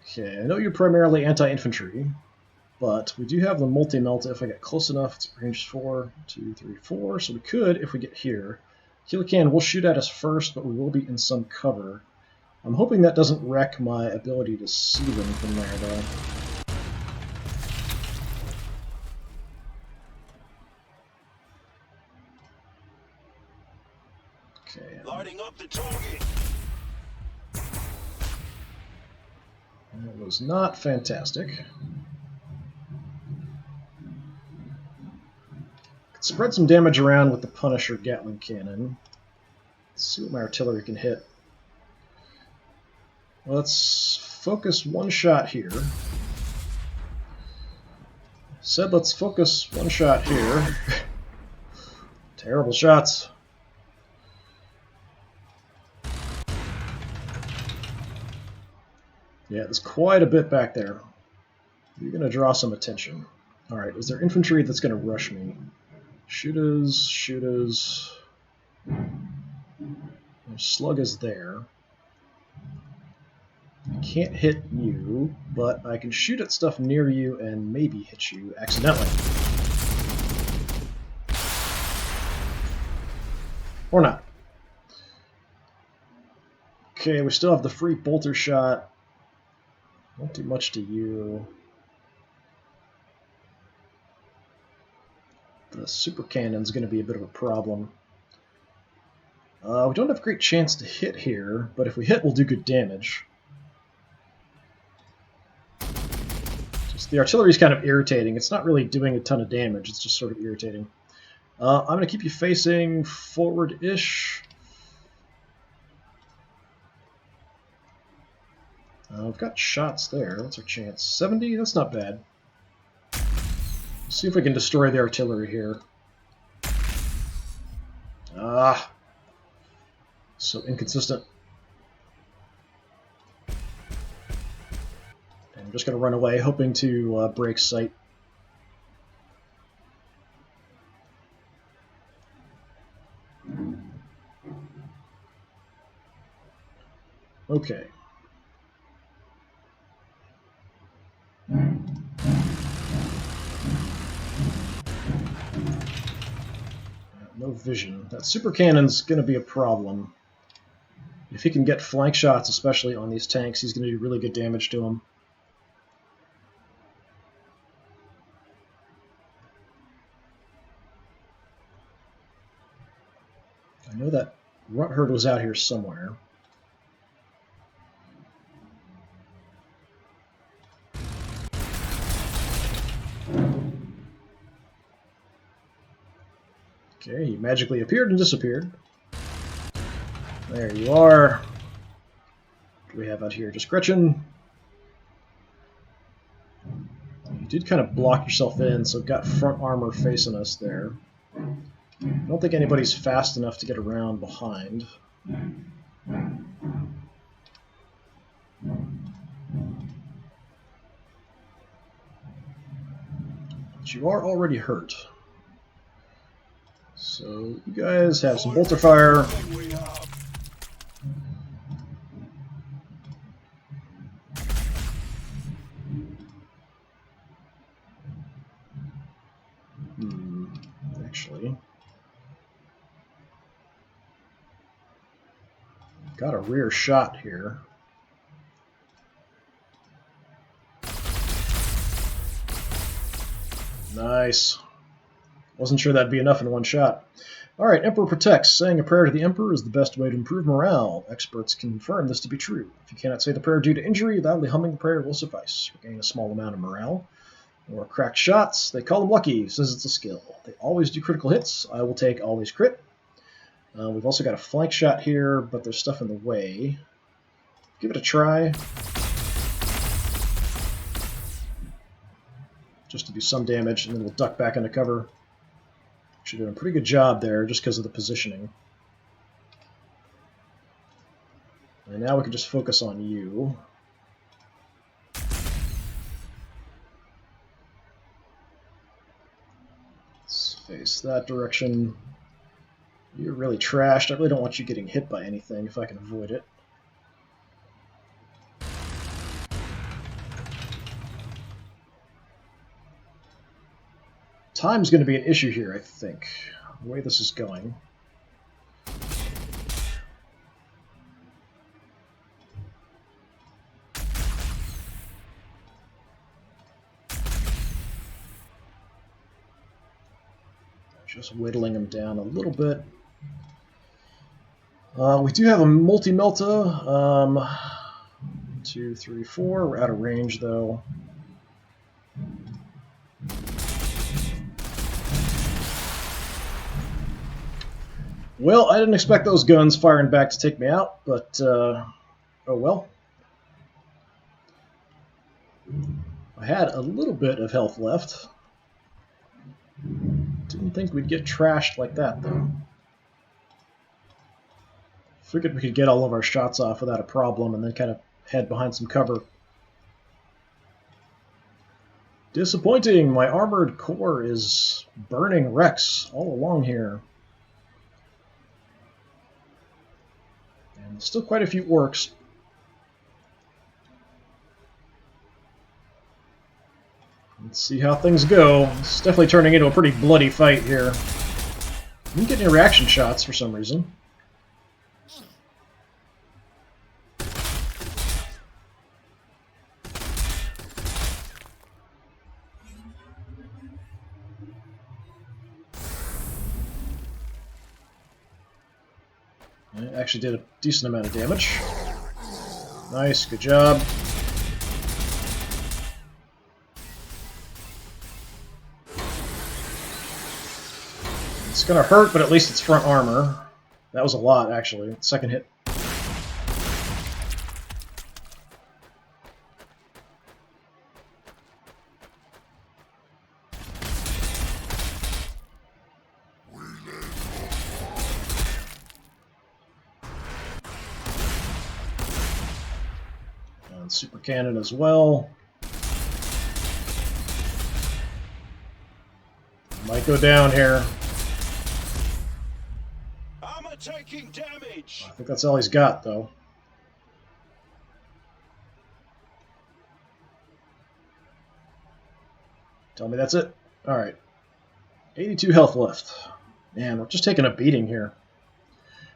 Okay, I know you're primarily anti-infantry, but we do have the multi-melt if I get close enough. It's range 4, 2, 3, 4, so we could if we get here. Helican will shoot at us first, but we will be in some cover. I'm hoping that doesn't wreck my ability to see them from there, though. Okay.
Lighting up the target.
That was not fantastic. Could spread some damage around with the Punisher Gatling Cannon. Let's see what my artillery can hit. Let's focus one shot here. Said let's focus one shot here. Terrible shots. Yeah, there's quite a bit back there. You're going to draw some attention. Alright, is there infantry that's going to rush me? Shooters, shooters. Slug is there. I can't hit you, but I can shoot at stuff near you and maybe hit you accidentally. Or not. Okay, we still have the free bolter shot. Won't do much to you. The super cannon's going to be a bit of a problem. We don't have a great chance to hit here, but if we hit, we'll do good damage. Just So the artillery is kind of irritating. It's not really doing a ton of damage. It's just sort of irritating. I'm going to keep you facing forward-ish. We've got shots there. What's our chance? 70? That's not bad. Let's see if we can destroy the artillery here. Ah. So inconsistent. And I'm just going to run away, hoping to break sight. Okay. No vision. That super cannon's going to be a problem. If he can get flank shots, especially on these tanks, he's going to do really good damage to them. I know that runt herd was out here somewhere. Okay, he magically appeared and disappeared. There you are. What do we have out here? Just Gretchen. You did kind of block yourself in, so got front armor facing us there. I don't think anybody's fast enough to get around behind. But you are already hurt. So you guys have some bolter fire. Actually, got a rear shot here. Nice. Wasn't sure that'd be enough in one shot. Alright, Emperor protects. Saying a prayer to the Emperor is the best way to improve morale. Experts confirm this to be true. If you cannot say the prayer due to injury, loudly humming the prayer will suffice. Regain a small amount of morale. Or cracked shots. They call them lucky, says it's a skill. They always do critical hits. I will take always crit. We've also got a flank shot here, but there's stuff in the way. Give it a try. Just to do some damage, and then we'll duck back into cover. Actually doing a pretty good job there, just because of the positioning. And now we can just focus on you. Let's face that direction. You're really trashed. I really don't want you getting hit by anything if I can avoid it. Time's going to be an issue here, I think, the way this is going. Just whittling them down a little bit. We do have a multi-melta. 1, 2, 3, 4. We're out of range, though. Well, I didn't expect those guns firing back to take me out, but oh well. I had a little bit of health left. Didn't think we'd get trashed like that, though. Figured we could get all of our shots off without a problem and then kind of head behind some cover. Disappointing! My armored core is burning wrecks all along here. And still quite a few orcs. Let's see how things go. It's definitely turning into a pretty bloody fight here. I didn't get any reaction shots for some reason. It actually did a decent amount of damage. Nice, good job. gonna hurt, but at least it's front armor. That was a lot, actually. Second hit. And super cannon as well. Might go down here.
Armor taking damage.
I think that's all he's got, though. Tell me that's it. Alright. 82 health left. Man, we're just taking a beating here.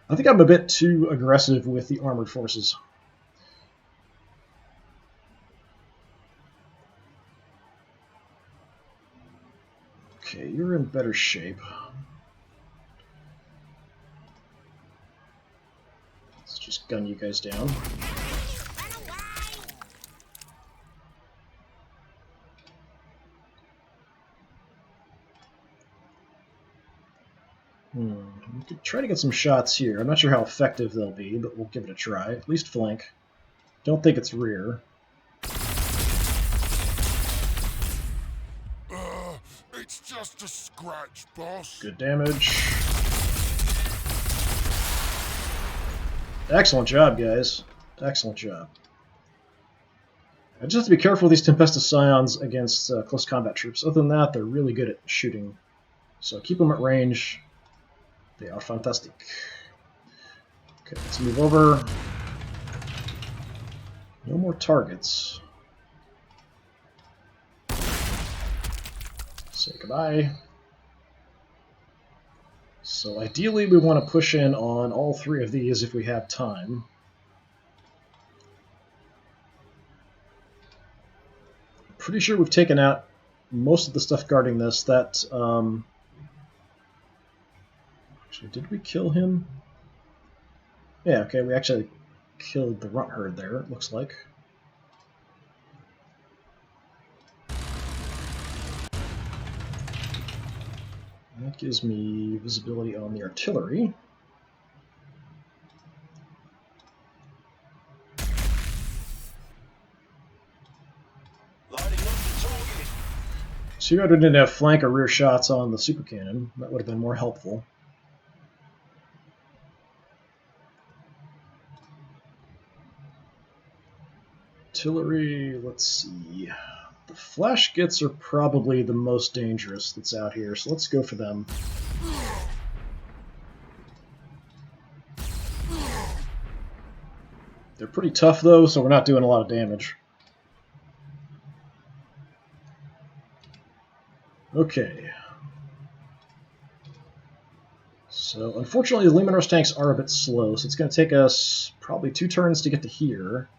I think I'm a bit too aggressive with the armored forces. Okay, you're in better shape. Let's just gun you guys down. We could try to get some shots here. I'm not sure how effective they'll be, but we'll give it a try. At least flank. Don't think it's rear.
It's just a scratch, boss.
Good damage. Excellent job, guys. Excellent job. I just have to be careful with these Tempestus Scions against close combat troops. Other than that, they're really good at shooting. So keep them at range. They are fantastic. Okay, let's move over. No more targets. Say goodbye. So ideally we want to push in on all three of these if we have time. Pretty sure we've taken out most of the stuff guarding this. That actually, did we kill him? Yeah, okay, we actually killed the runt herd there, it looks like. That gives me visibility on the artillery.
Lighting up the target.
So you didn't have flank or rear shots on the super cannon. That would have been more helpful. Artillery, let's see. The flash gits are probably the most dangerous that's out here, so let's go for them. They're pretty tough though, so we're not doing a lot of damage. Okay. So unfortunately the Lehman Rush tanks are a bit slow, so it's going to take us probably 2 turns to get to here.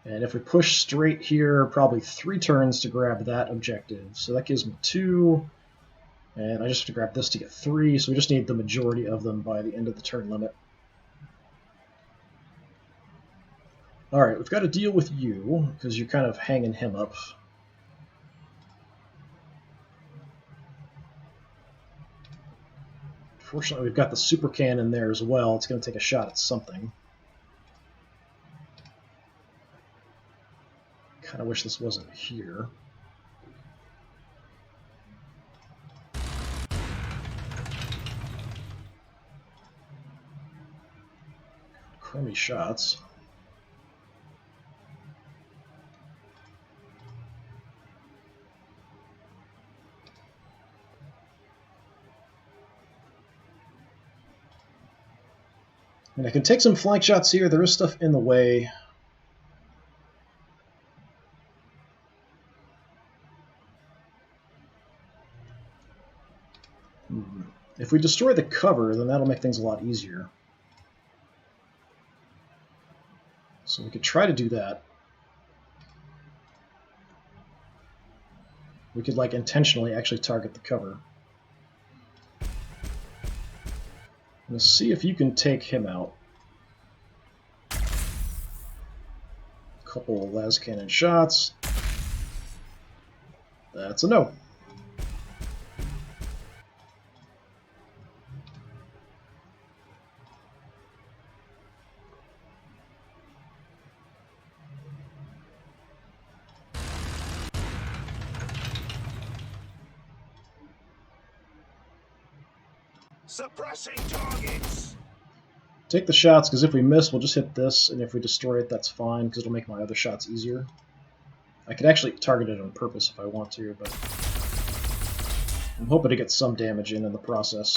And if we push straight here, probably 3 turns to grab that objective. So that gives me 2. And I just have to grab this to get 3, so we just need the majority of them by the end of the turn limit. Alright, we've got to deal with you, because you're kind of hanging him up. Fortunately, we've got the super cannon there as well. It's going to take a shot at something. Kind of wish this wasn't here. Crummy shots. And I can take some flank shots here. There is stuff in the way. If we destroy the cover, then that'll make things a lot easier. So we could try to do that. We could, like, intentionally actually target the cover. Let's see if you can take him out. A couple of las cannon shots. That's a no.
Suppressing targets.
Take the shots, because if we miss, we'll just hit this, and if we destroy it, that's fine, because it'll make my other shots easier. I could actually target it on purpose if I want to, but I'm hoping to get some damage in the process.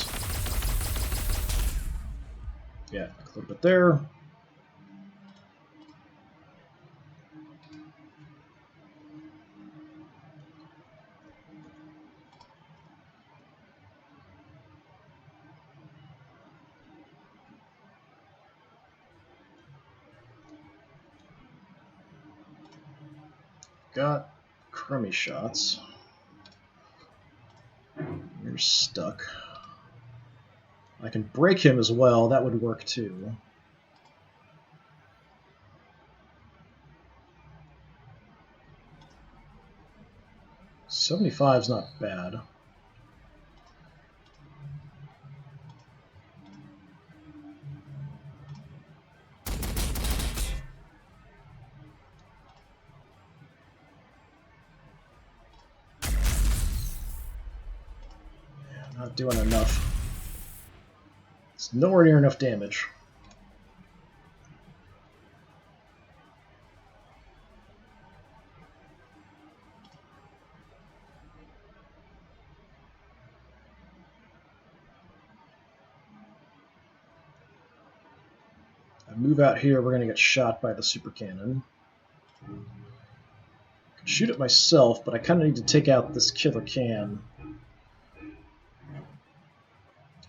Yeah, a little bit there. Got crummy shots. You're stuck. I can break him as well. That would work too. $75's not bad. Not doing enough. It's nowhere near enough damage. I move out here, we're going to get shot by the super cannon. I can shoot it myself, but I kind of need to take out this killer can.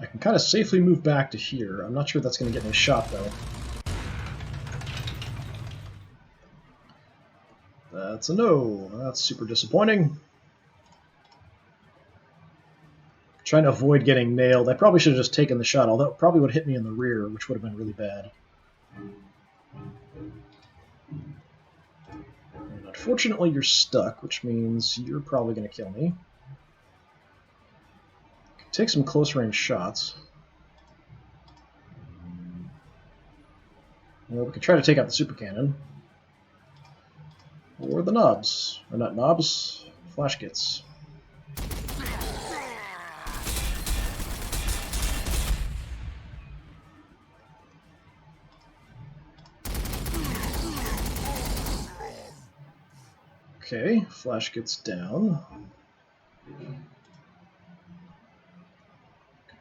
I can kind of safely move back to here. I'm not sure that's going to get me shot, though. That's a no. That's super disappointing. Trying to avoid getting nailed. I probably should have just taken the shot, although it probably would have hit me in the rear, which would have been really bad. And unfortunately, you're stuck, which means you're probably going to kill me. Take some close-range shots. Well, we could try to take out the super cannon. Or the knobs. Or not knobs, flash kits. Okay, flash kits down.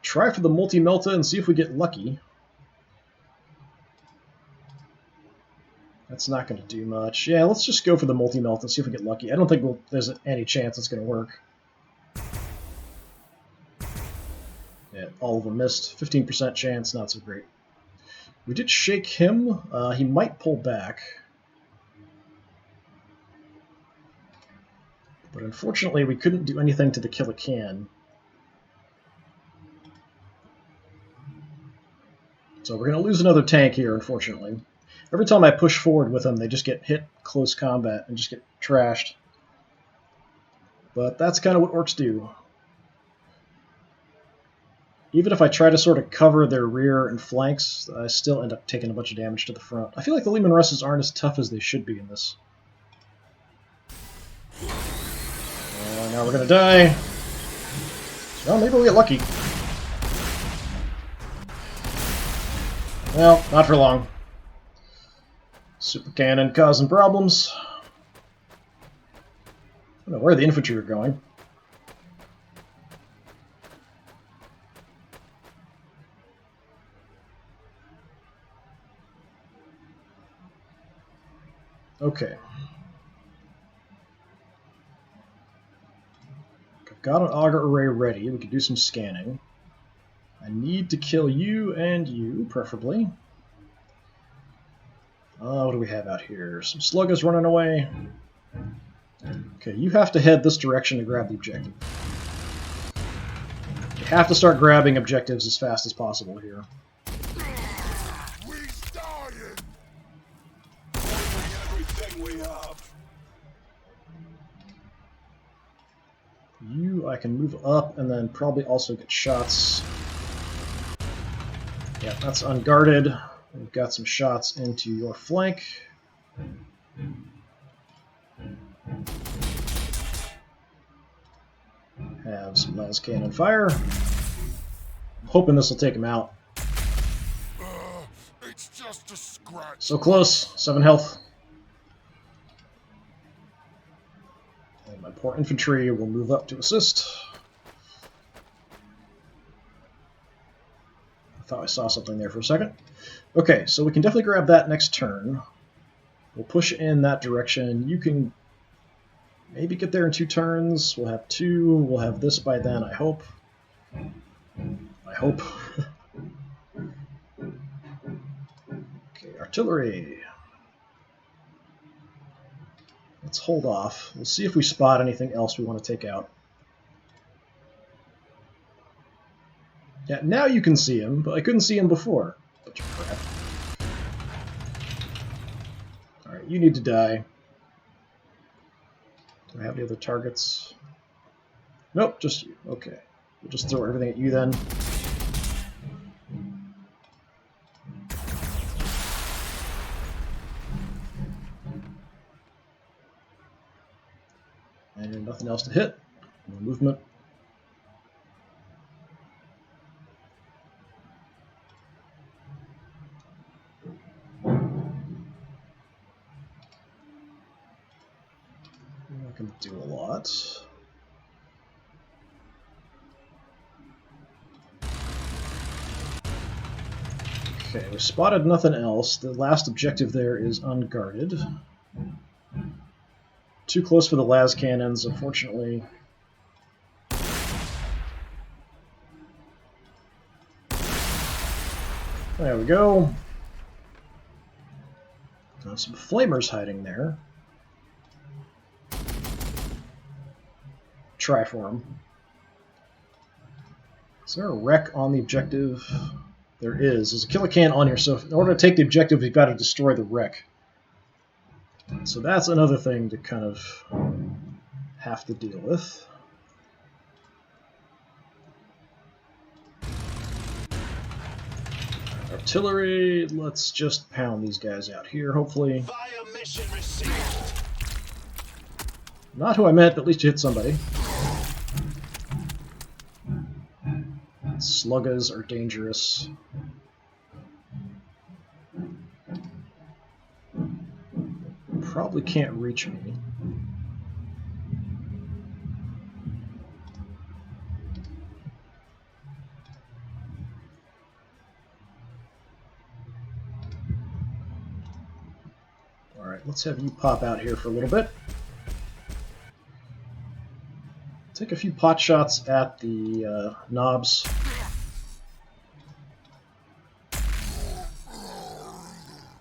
Try for the multi-melta and see if we get lucky. That's not going to do much. Yeah, let's just go for the multi-melta and see if we get lucky. I don't think there's any chance it's going to work. Yeah, all of them missed. 15% chance, not so great. We did shake him. He might pull back. But unfortunately, we couldn't do anything to the killer can. So we're going to lose another tank here, unfortunately. Every time I push forward with them, they just get hit close combat and just get trashed. But that's kind of what orcs do. Even if I try to sort of cover their rear and flanks, I still end up taking a bunch of damage to the front. I feel like the Leman Russes aren't as tough as they should be in this. Now we're going to die. Well, maybe we'll get lucky. Well, not for long. Super cannon causing problems. I don't know where the infantry are going. Okay. I've got an auger array ready. We can do some scanning. I need to kill you and you, preferably. What do we have out here? Some sluggers running away. Okay, you have to head this direction to grab the objective. You have to start grabbing objectives as fast as possible here.
We's dying.
Everything we have.
You, I can move up and then probably also get shots. Yeah, that's unguarded. We've got some shots into your flank. Have some las cannon fire. hoping this will take him out.
It's just a scratch.
So close. 7 health. And my poor infantry will move up to assist. I thought I saw something there for a second. Okay, so we can definitely grab that next turn. We'll push in that direction. You can maybe get there in 2 turns. We'll have 2. We'll have this by then, I hope. I hope. Okay, artillery. Let's hold off. We'll see if we spot anything else we want to take out. Yeah, now you can see him, but I couldn't see him before. Bunch of crap. Alright, you need to die. Do I have any other targets? Nope, just you. Okay. We'll just throw everything at you then. And nothing else to hit. No movement. I'm not going to do a lot. Okay, we spotted nothing else. The last objective there is unguarded. Too close for the las cannons, unfortunately. There we go. Some flamers hiding there. Try for them. Is there a wreck on the objective? There is. There's a kilocan on here, so in order to take the objective, we've got to destroy the wreck. So that's another thing to kind of have to deal with. Artillery, let's just pound these guys out here, hopefully.
Fire mission received.
Not who I meant, but at least you hit somebody. Sluggas are dangerous. Probably can't reach me. Alright, let's have you pop out here for a little bit. Take a few pot shots at the knobs.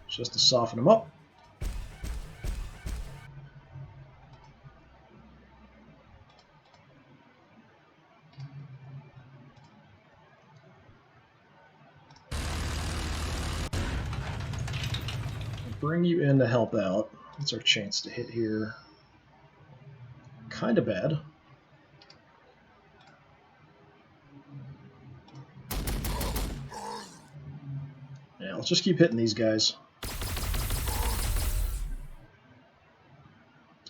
Just to soften them up. Bring you in to help out. That's our chance to hit here. Kind of bad. Yeah, let's just keep hitting these guys.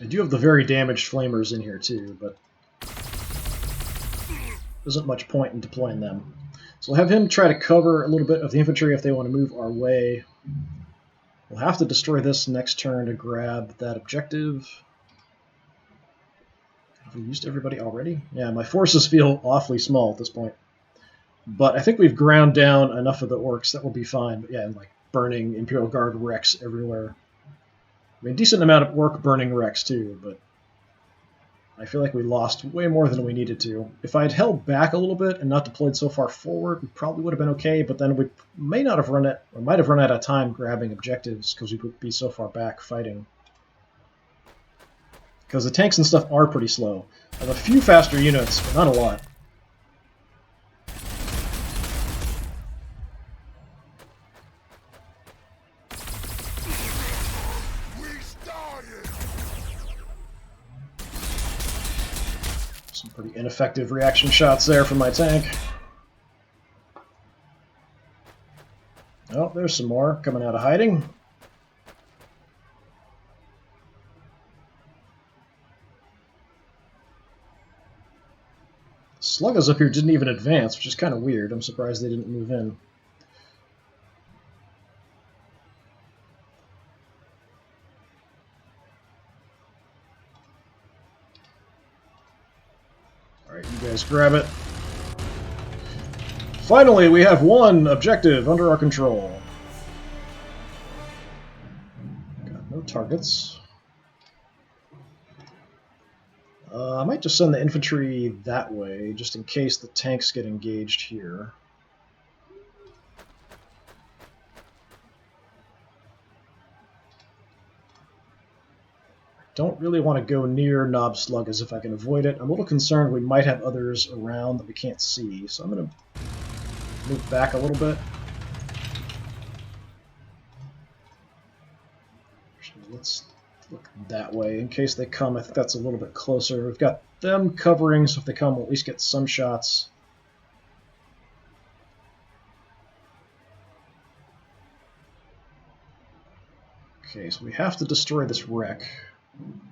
I do have the very damaged flamers in here too, but isn't much point in deploying them. So we'll have him try to cover a little bit of the infantry if they want to move our way. We'll have to destroy this next turn to grab that objective. Have we used everybody already? Yeah, my forces feel awfully small at this point. But I think we've ground down enough of the orcs that will be fine. But yeah, and like burning Imperial Guard wrecks everywhere. I mean, decent amount of orc burning wrecks too, but I feel like we lost way more than we needed to. If I had held back a little bit and not deployed so far forward, we probably would have been okay, but then we may not have run it, or might have run out of time grabbing objectives because we would be so far back fighting. Because the tanks and stuff are pretty slow. I have a few faster units, but not a lot. Some pretty ineffective reaction shots there from my tank. Oh, there's some more coming out of hiding. Sluggas up here didn't even advance, which is kind of weird. I'm surprised they didn't move in. Alright, you guys grab it. Finally, we have one objective under our control. Got no targets. I might just send the infantry that way, just in case the tanks get engaged here. I don't really want to go near Knob Sluggas if I can avoid it. I'm a little concerned we might have others around that we can't see, so I'm going to move back a little bit. Actually, let's look that way in case they come. I think that's a little bit closer. We've got them covering, so if they come, we'll at least get some shots. Okay, so we have to destroy this wreck.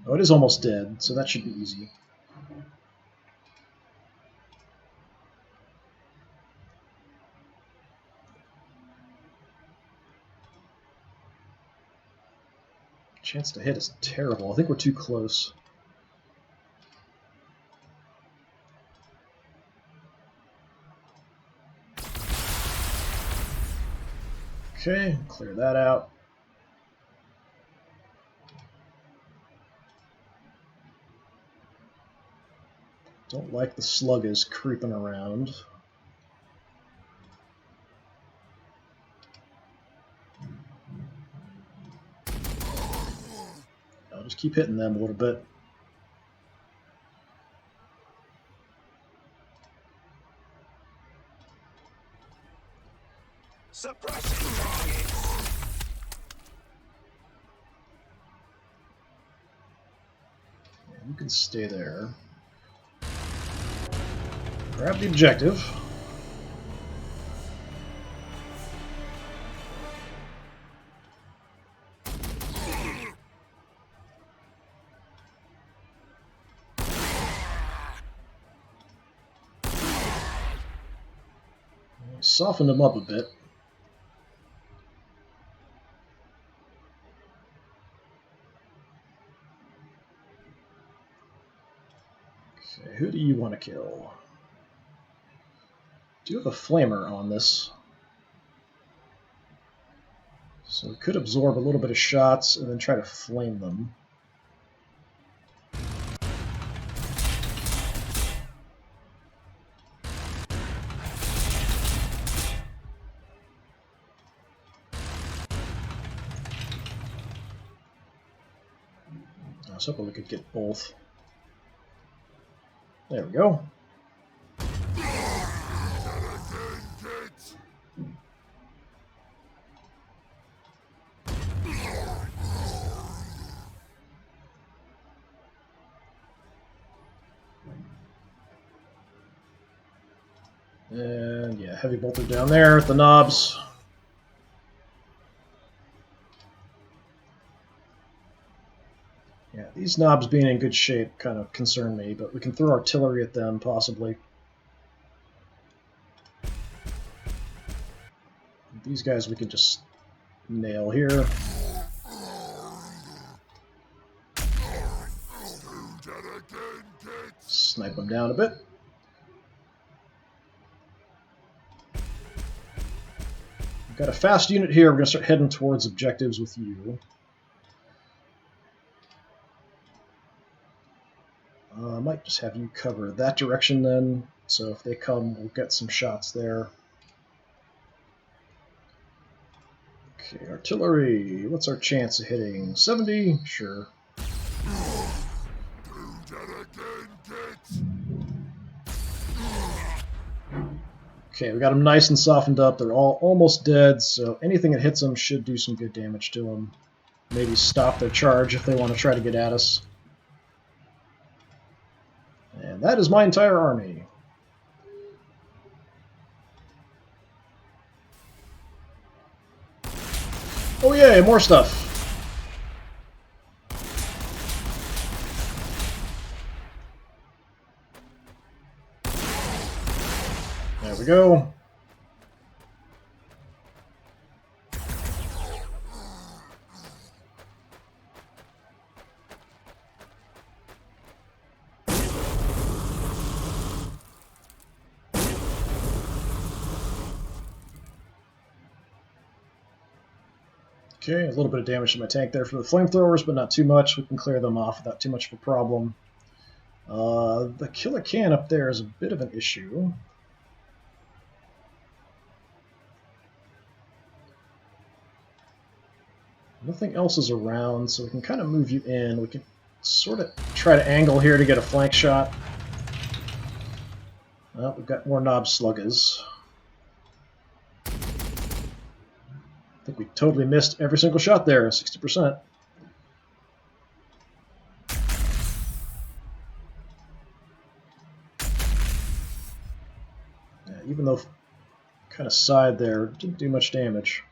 Oh, it is almost dead, so that should be easy. Chance to hit is terrible. I think we're too close. Okay, clear that out. Don't like the Sluggas creeping around. I'll just keep hitting them a little bit.
Suppressing targets.
You can stay there. Grab the objective. Soften them up a bit. Okay, who do you want to kill? Do you have a flamer on this? So we could absorb a little bit of shots and then try to flame them. I was hoping we could get both. There we go. And yeah, heavy bolter down there at the knobs. Yeah, these knobs being in good shape kind of concern me, but we can throw artillery at them, possibly. These guys we can just nail here. Snipe them down a bit. We've got a fast unit here. We're going to start heading towards objectives with you. I might just have you cover that direction then, so if they come, we'll get some shots there. Okay, artillery. What's our chance of hitting? 70? Sure. Okay, we got them nice and softened up. They're all almost dead, so anything that hits them should do some good damage to them. Maybe stop their charge if they want to try to get at us. And that is my entire army. Oh yay, more stuff. There we go. Okay, a little bit of damage to my tank there for the flamethrowers, but not too much. We can clear them off without too much of a problem. The killer can up there is a bit of an issue. Nothing else is around, so we can kind of move you in. We can sort of try to angle here to get a flank shot. Well, we've got more knob sluggers. I think we totally missed every single shot there, 60%. Yeah, even though kind of side there, didn't do much damage.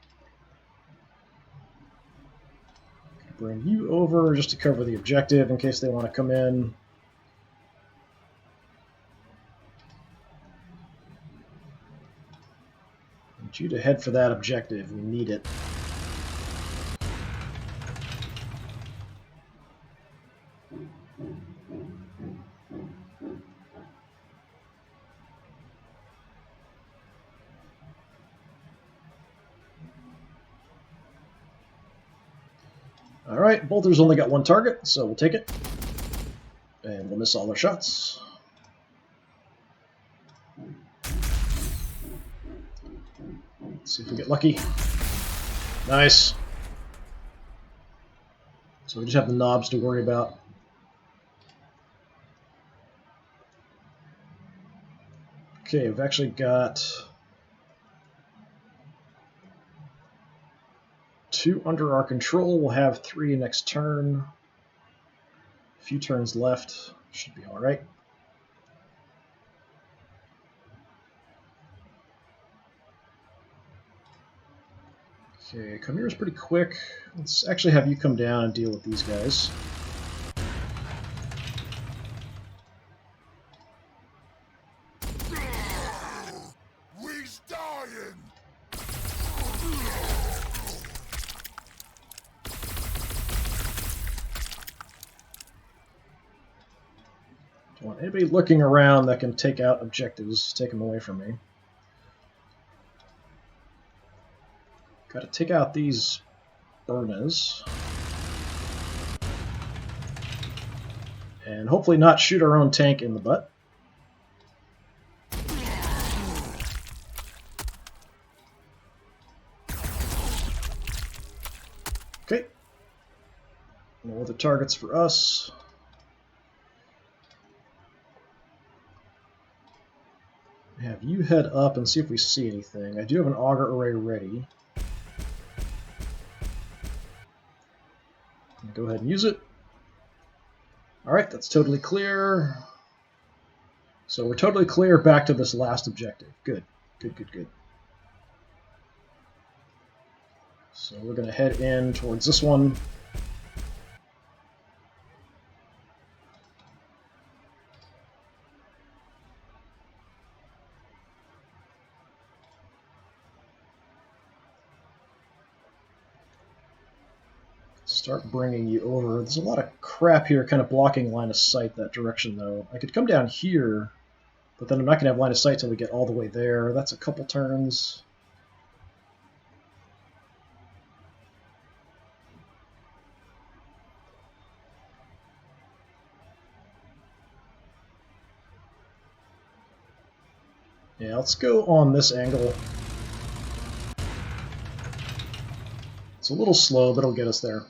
Bring you over just to cover the objective in case they want to come in. I need you to head for that objective. We need it. Alright, Bolter's only got one target, so we'll take it. And we'll miss all our shots. Let's see if we get lucky. Nice. So we just have the knobs to worry about. Okay, we've actually got 2 under our control. We'll have 3 next turn. A few turns left. Should be alright. Okay, Chimera's pretty quick. Let's actually have you come down and deal with these guys.
We's dying!
Don't want anybody lurking around that can take out objectives. Take them away from me. Got to take out these burners. And hopefully not shoot our own tank in the butt. Okay. No other targets for us. Have you head up and see if we see anything. I do have an auger array ready. Go ahead and use it. Alright, that's totally clear. So we're totally clear back to this last objective. Good, good, good, good. So we're going to head in towards this one. Start bringing you over. There's a lot of crap here kind of blocking line of sight that direction, though. I could come down here, but then I'm not going to have line of sight till we get all the way there. That's a couple turns. Yeah, let's go on this angle. It's a little slow, but it'll get us there.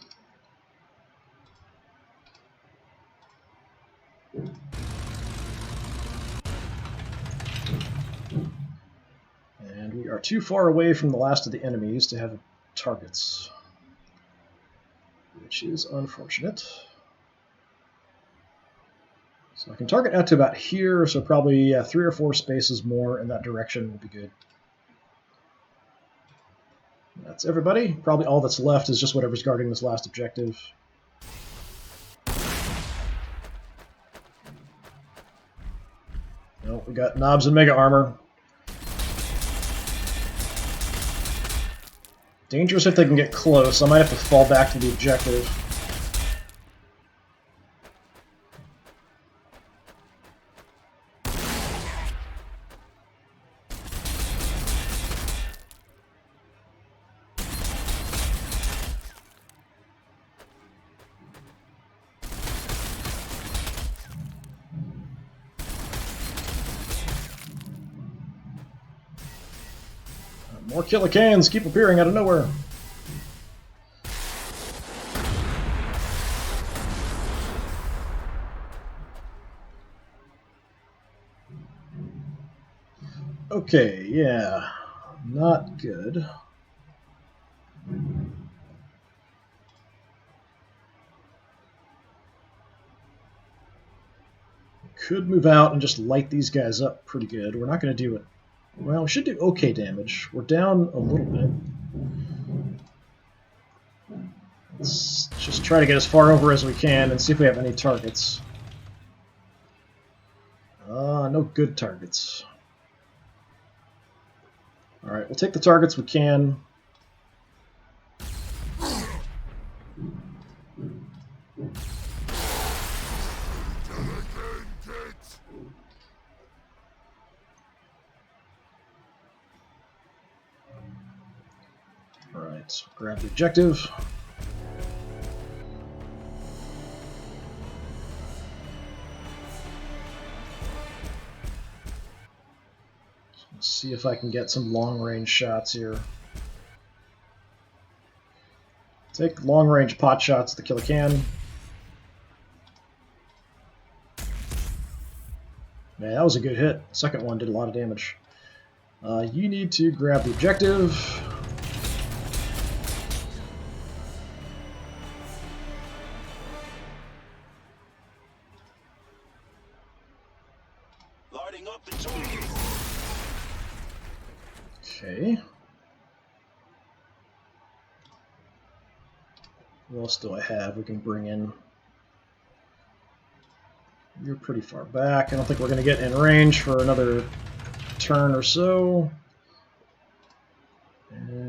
And we are too far away from the last of the enemies to have targets, which is unfortunate. So I can target out to about here, so probably 3 or 4 spaces more in that direction will be good. That's everybody. Probably all that's left is just whatever's guarding this last objective. No, we got knobs and mega armor. Dangerous if they can get close. I might have to fall back to the objective. More Killicans keep appearing out of nowhere. Okay, yeah, not good. Could move out and just light these guys up pretty good. We're not going to do it. Well, we should do okay damage. We're down a little bit. Let's just try to get as far over as we can and see if we have any targets. No good targets. Alright, we'll take the targets we can. Alright, grab the objective. Let's see if I can get some long-range shots here. Take long-range pot shots at the Killican. Man, that was a good hit. The second one did a lot of damage. You need to grab the objective.
Lighting up the target.
Okay. What else do I have we can bring in? You're pretty far back. I don't think we're going to get in range for another turn or so.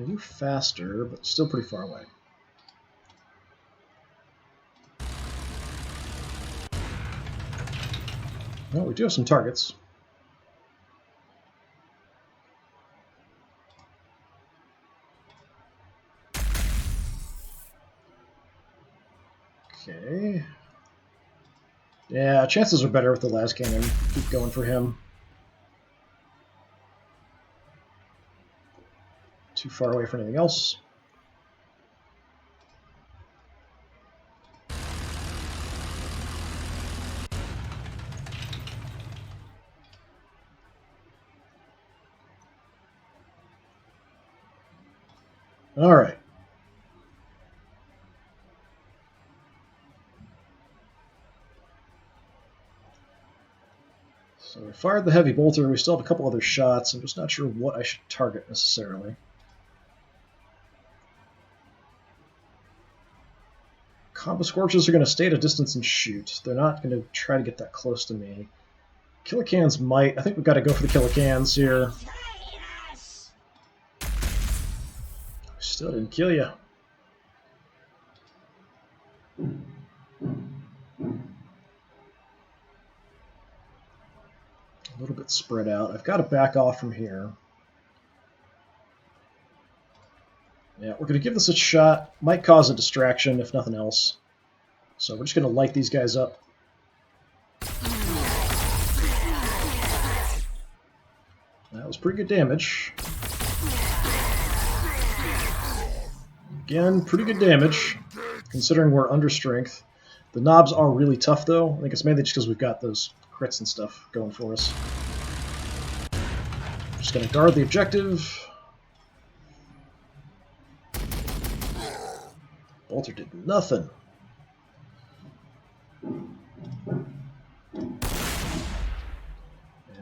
You're faster, but still pretty far away. Well, we do have some targets. Okay. Yeah, chances are better with the last cannon. Keep going for him. Too far away for anything else. All right. So we fired the heavy bolter. We still have a couple other shots. I'm just not sure what I should target necessarily. Combo Scorches are going to stay at a distance and shoot. They're not going to try to get that close to me. Killicans might. I think we've got to go for the Killicans here. Still didn't kill you. A little bit spread out. I've got to back off from here. Yeah, we're going to give this a shot. Might cause a distraction, if nothing else. So we're just going to light these guys up. That was pretty good damage. Again, pretty good damage, considering we're under strength. The knobs are really tough, though. I think it's mainly just because we've got those crits and stuff going for us. Just going to guard the objective. Bolter did nothing.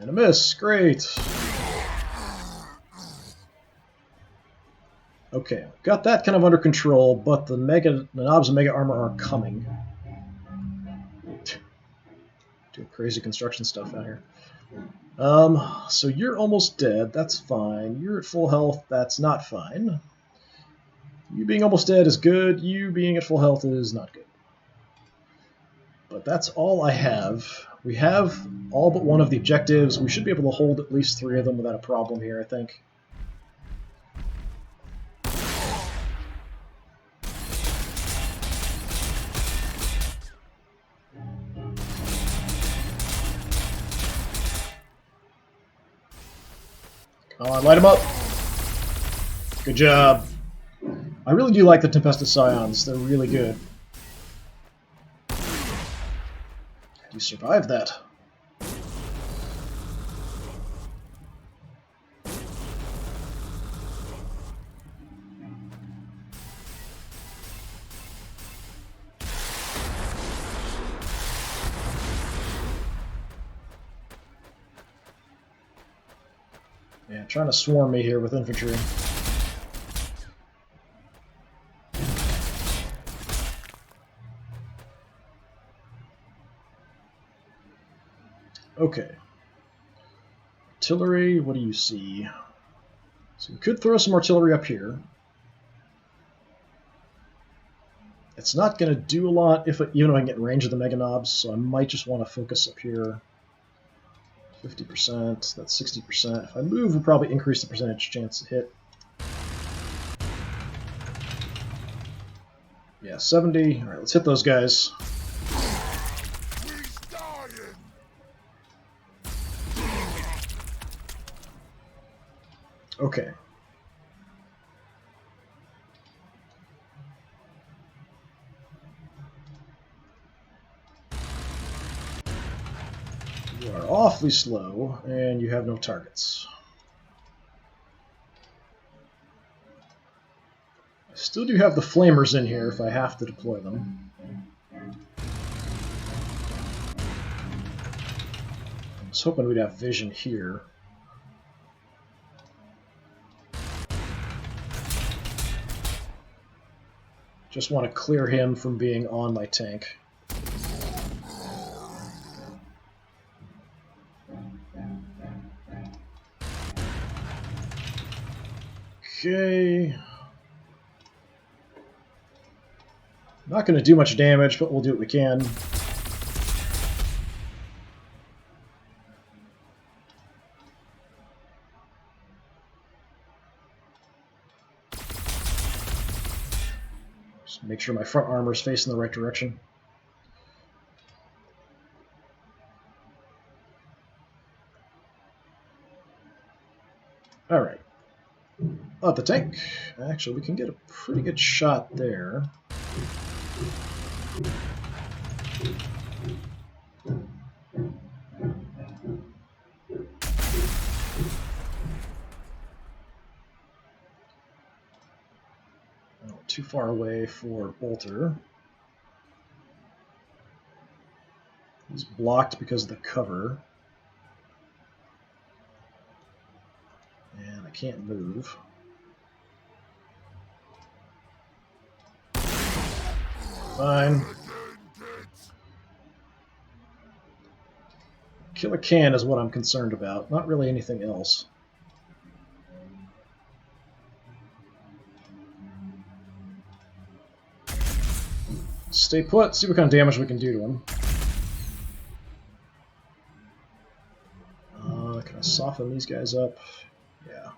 And a miss. Great. Okay, got that kind of under control, but the knobs and mega armor are coming. Doing crazy construction stuff out here. So you're almost dead. That's fine. You're at full health. That's not fine. You being almost dead is good. You being at full health is not good. But that's all I have. We have all but one of the objectives. We should be able to hold at least 3 of them without a problem here, I think. Come on, light them up! Good job. I really do like the Tempestus Scions. They're really good. You survived that. Yeah, trying to swarm me here with infantry. Okay. Artillery, what do you see? So we could throw some artillery up here. It's not going to do a lot even if I can get in range of the Mega Knobs, so I might just want to focus up here. 50%, that's 60%. If I move, we'll probably increase the percentage chance to hit. Yeah, 70. Alright, let's hit those guys.
He's dying.
Okay. You are awfully slow, and you have no targets. I still do have the flamers in here if I have to deploy them. I was hoping we'd have vision here. Just want to clear him from being on my tank. Okay. Not going to do much damage, but we'll do what we can. Just make sure my front armor is facing the right direction. Alright. Oh, the tank. Actually, we can get a pretty good shot there. Oh, too far away for Bolter. He's blocked because of the cover. And I can't move. Fine. Kill a can is what I'm concerned about, not really anything else. Stay put, see what kind of damage we can do to him. Can I soften these guys up? Yeah.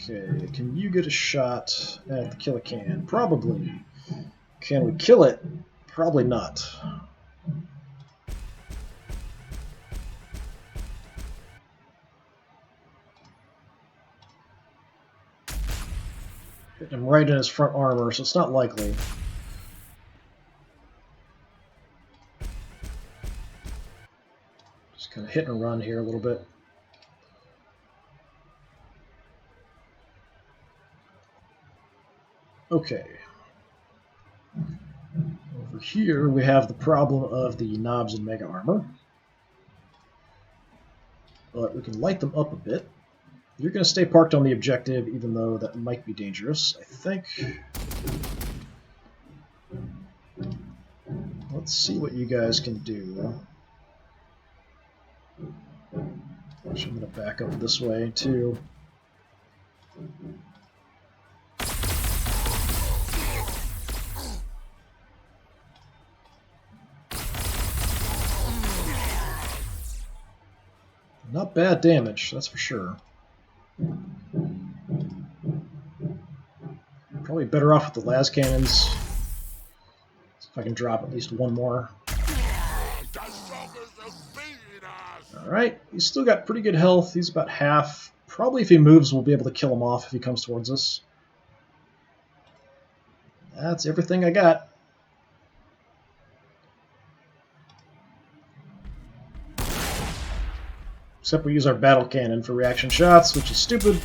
Okay, can you get a shot at the kill a can? Probably. Can we kill it? Probably not. Hit him right in his front armor, so it's not likely. Just kind of hit and run here a little bit. Okay. Over here we have the problem of the knobs and mega armor. But we can light them up a bit. You're going to stay parked on the objective, even though that might be dangerous, I think. Let's see what you guys can do. Actually, I'm going to back up this way, too. Not bad damage, that's for sure. Probably better off with the las cannons. See if I can drop at least one more. Alright, he's still got pretty good health. He's about half. Probably if he moves, we'll be able to kill him off if he comes towards us. That's everything I got. Except we use our battle cannon for reaction shots, which is stupid.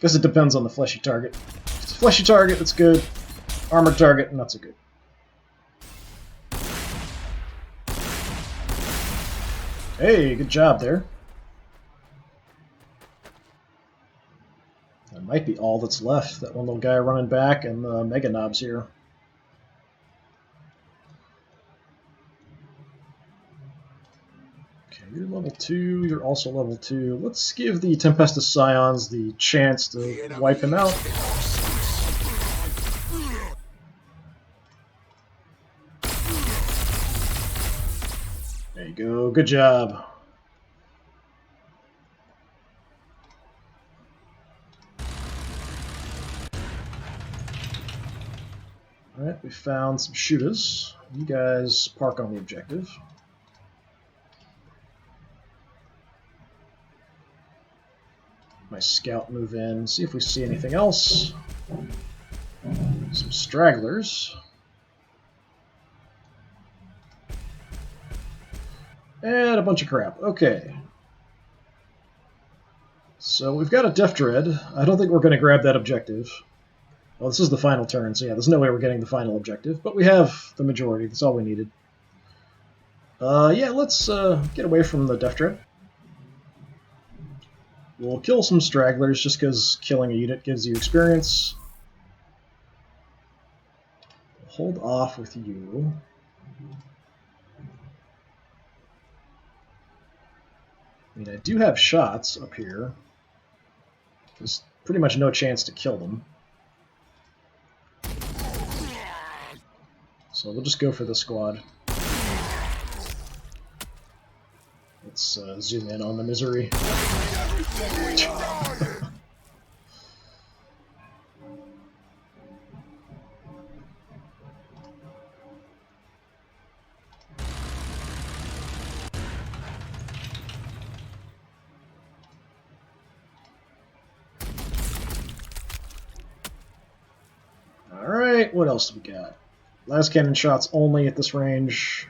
Guess it depends on the fleshy target. If it's a fleshy target, it's good. Armored target, not so good. Hey, good job there. That might be all that's left. That one little guy running back and the mega knobs here. Okay, you're level 2, you're also level 2. Let's give the Tempestus Scions the chance to wipe him out. There you go, good job. Alright, we found some shooters. You guys park on the objective. My scout move in, see if we see anything else. Some stragglers. And a bunch of crap. Okay. So we've got a Death Dread. I don't think we're going to grab that objective. Well, this is the final turn, so yeah, there's no way we're getting the final objective. But we have the majority. That's all we needed. Yeah, let's get away from the Death Dread. We'll kill some stragglers just because killing a unit gives you experience. Hold off with you. I mean, I do have shots up here. There's pretty much no chance to kill them. So we'll just go for the squad. Let's zoom in on the misery. Alright, what else do we got? Las cannon shots only at this range.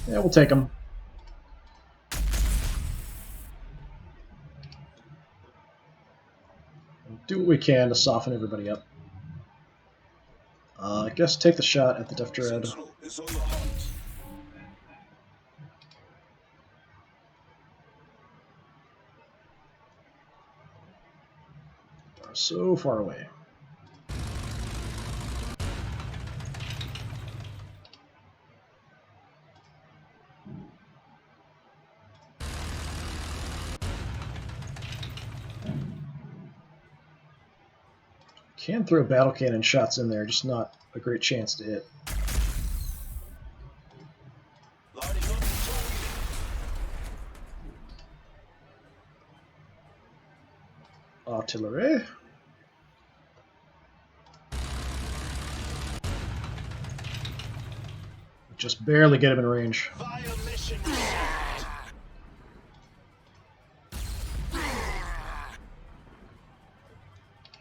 Yeah, we'll take them. Do what we can to soften everybody up. I guess take the shot at the Death Dread. We're so far away. Can throw battle cannon shots in there, just not a great chance to hit. Artillery. Just barely get him in range.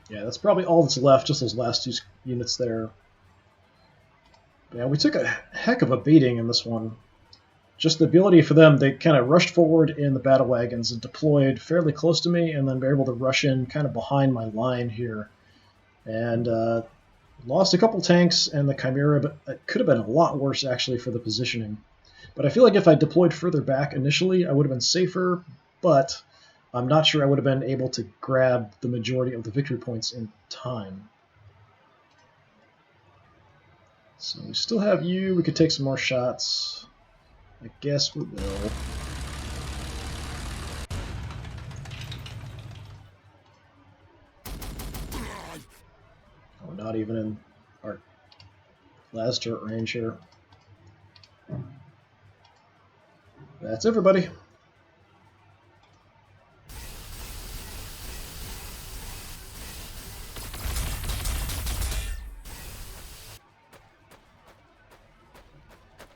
Yeah, that's probably all that's left, just those last 2 units there. Yeah, we took a heck of a beating in this one. Just the ability for them, they kind of rushed forward in the battle wagons and deployed fairly close to me, and then were able to rush in kind of behind my line here. And lost a couple tanks and the Chimera, but it could have been a lot worse actually for the positioning. But I feel like if I deployed further back initially, I would have been safer, but I'm not sure I would have been able to grab the majority of the victory points in time. So we still have you. We could take some more shots. I guess we will. We're not even in our last turret range here. That's everybody.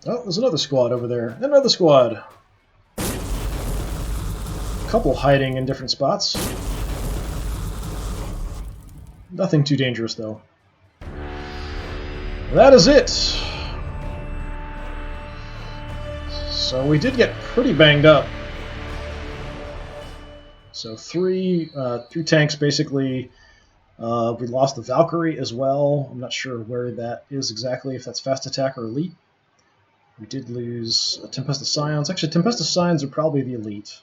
Oh, there's another squad over there. Another squad. A couple hiding in different spots. Nothing too dangerous, though. That is it. So we did get pretty banged up. So three tanks, basically. We lost the Valkyrie as well. I'm not sure where that is exactly, if that's fast attack or elite. We did lose Tempestus Scions. Actually, Tempestus Scions are probably the elite.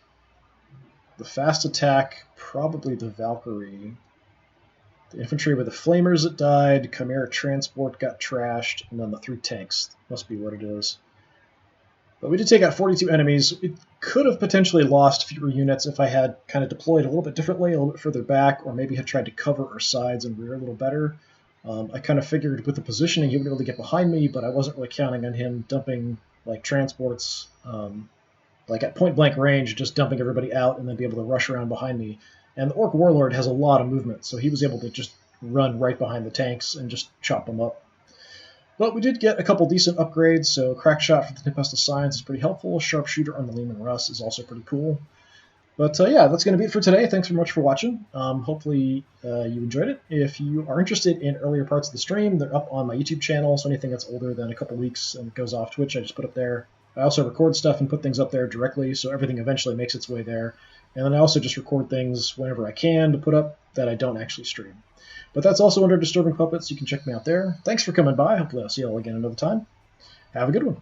The fast attack, probably the Valkyrie. The infantry with the flamers that died. Chimera transport got trashed. And then the 3 tanks. Must be what it is. But we did take out 42 enemies. It could have potentially lost fewer units if I had kind of deployed a little bit differently, a little bit further back, or maybe had tried to cover our sides and rear a little better. I kind of figured with the positioning he would be able to get behind me, but I wasn't really counting on him dumping like transports, like at point-blank range, just dumping everybody out and then be able to rush around behind me. And the Orc Warlord has a lot of movement, so he was able to just run right behind the tanks and just chop them up. But we did get a couple decent upgrades, so Crack Shot for the Tempestus Scions is pretty helpful. Sharpshooter on the Lehman Russ is also pretty cool. But yeah, that's going to be it for today. Thanks very much for watching. Hopefully you enjoyed it. If you are interested in earlier parts of the stream, they're up on my YouTube channel, so anything that's older than a couple weeks and goes off Twitch, I just put up there. I also record stuff and put things up there directly, so everything eventually makes its way there. And then I also just record things whenever I can to put up that I don't actually stream. But that's also under Disturbing Puppet, so you can check me out there. Thanks for coming by. Hopefully I'll see you all again another time. Have a good one.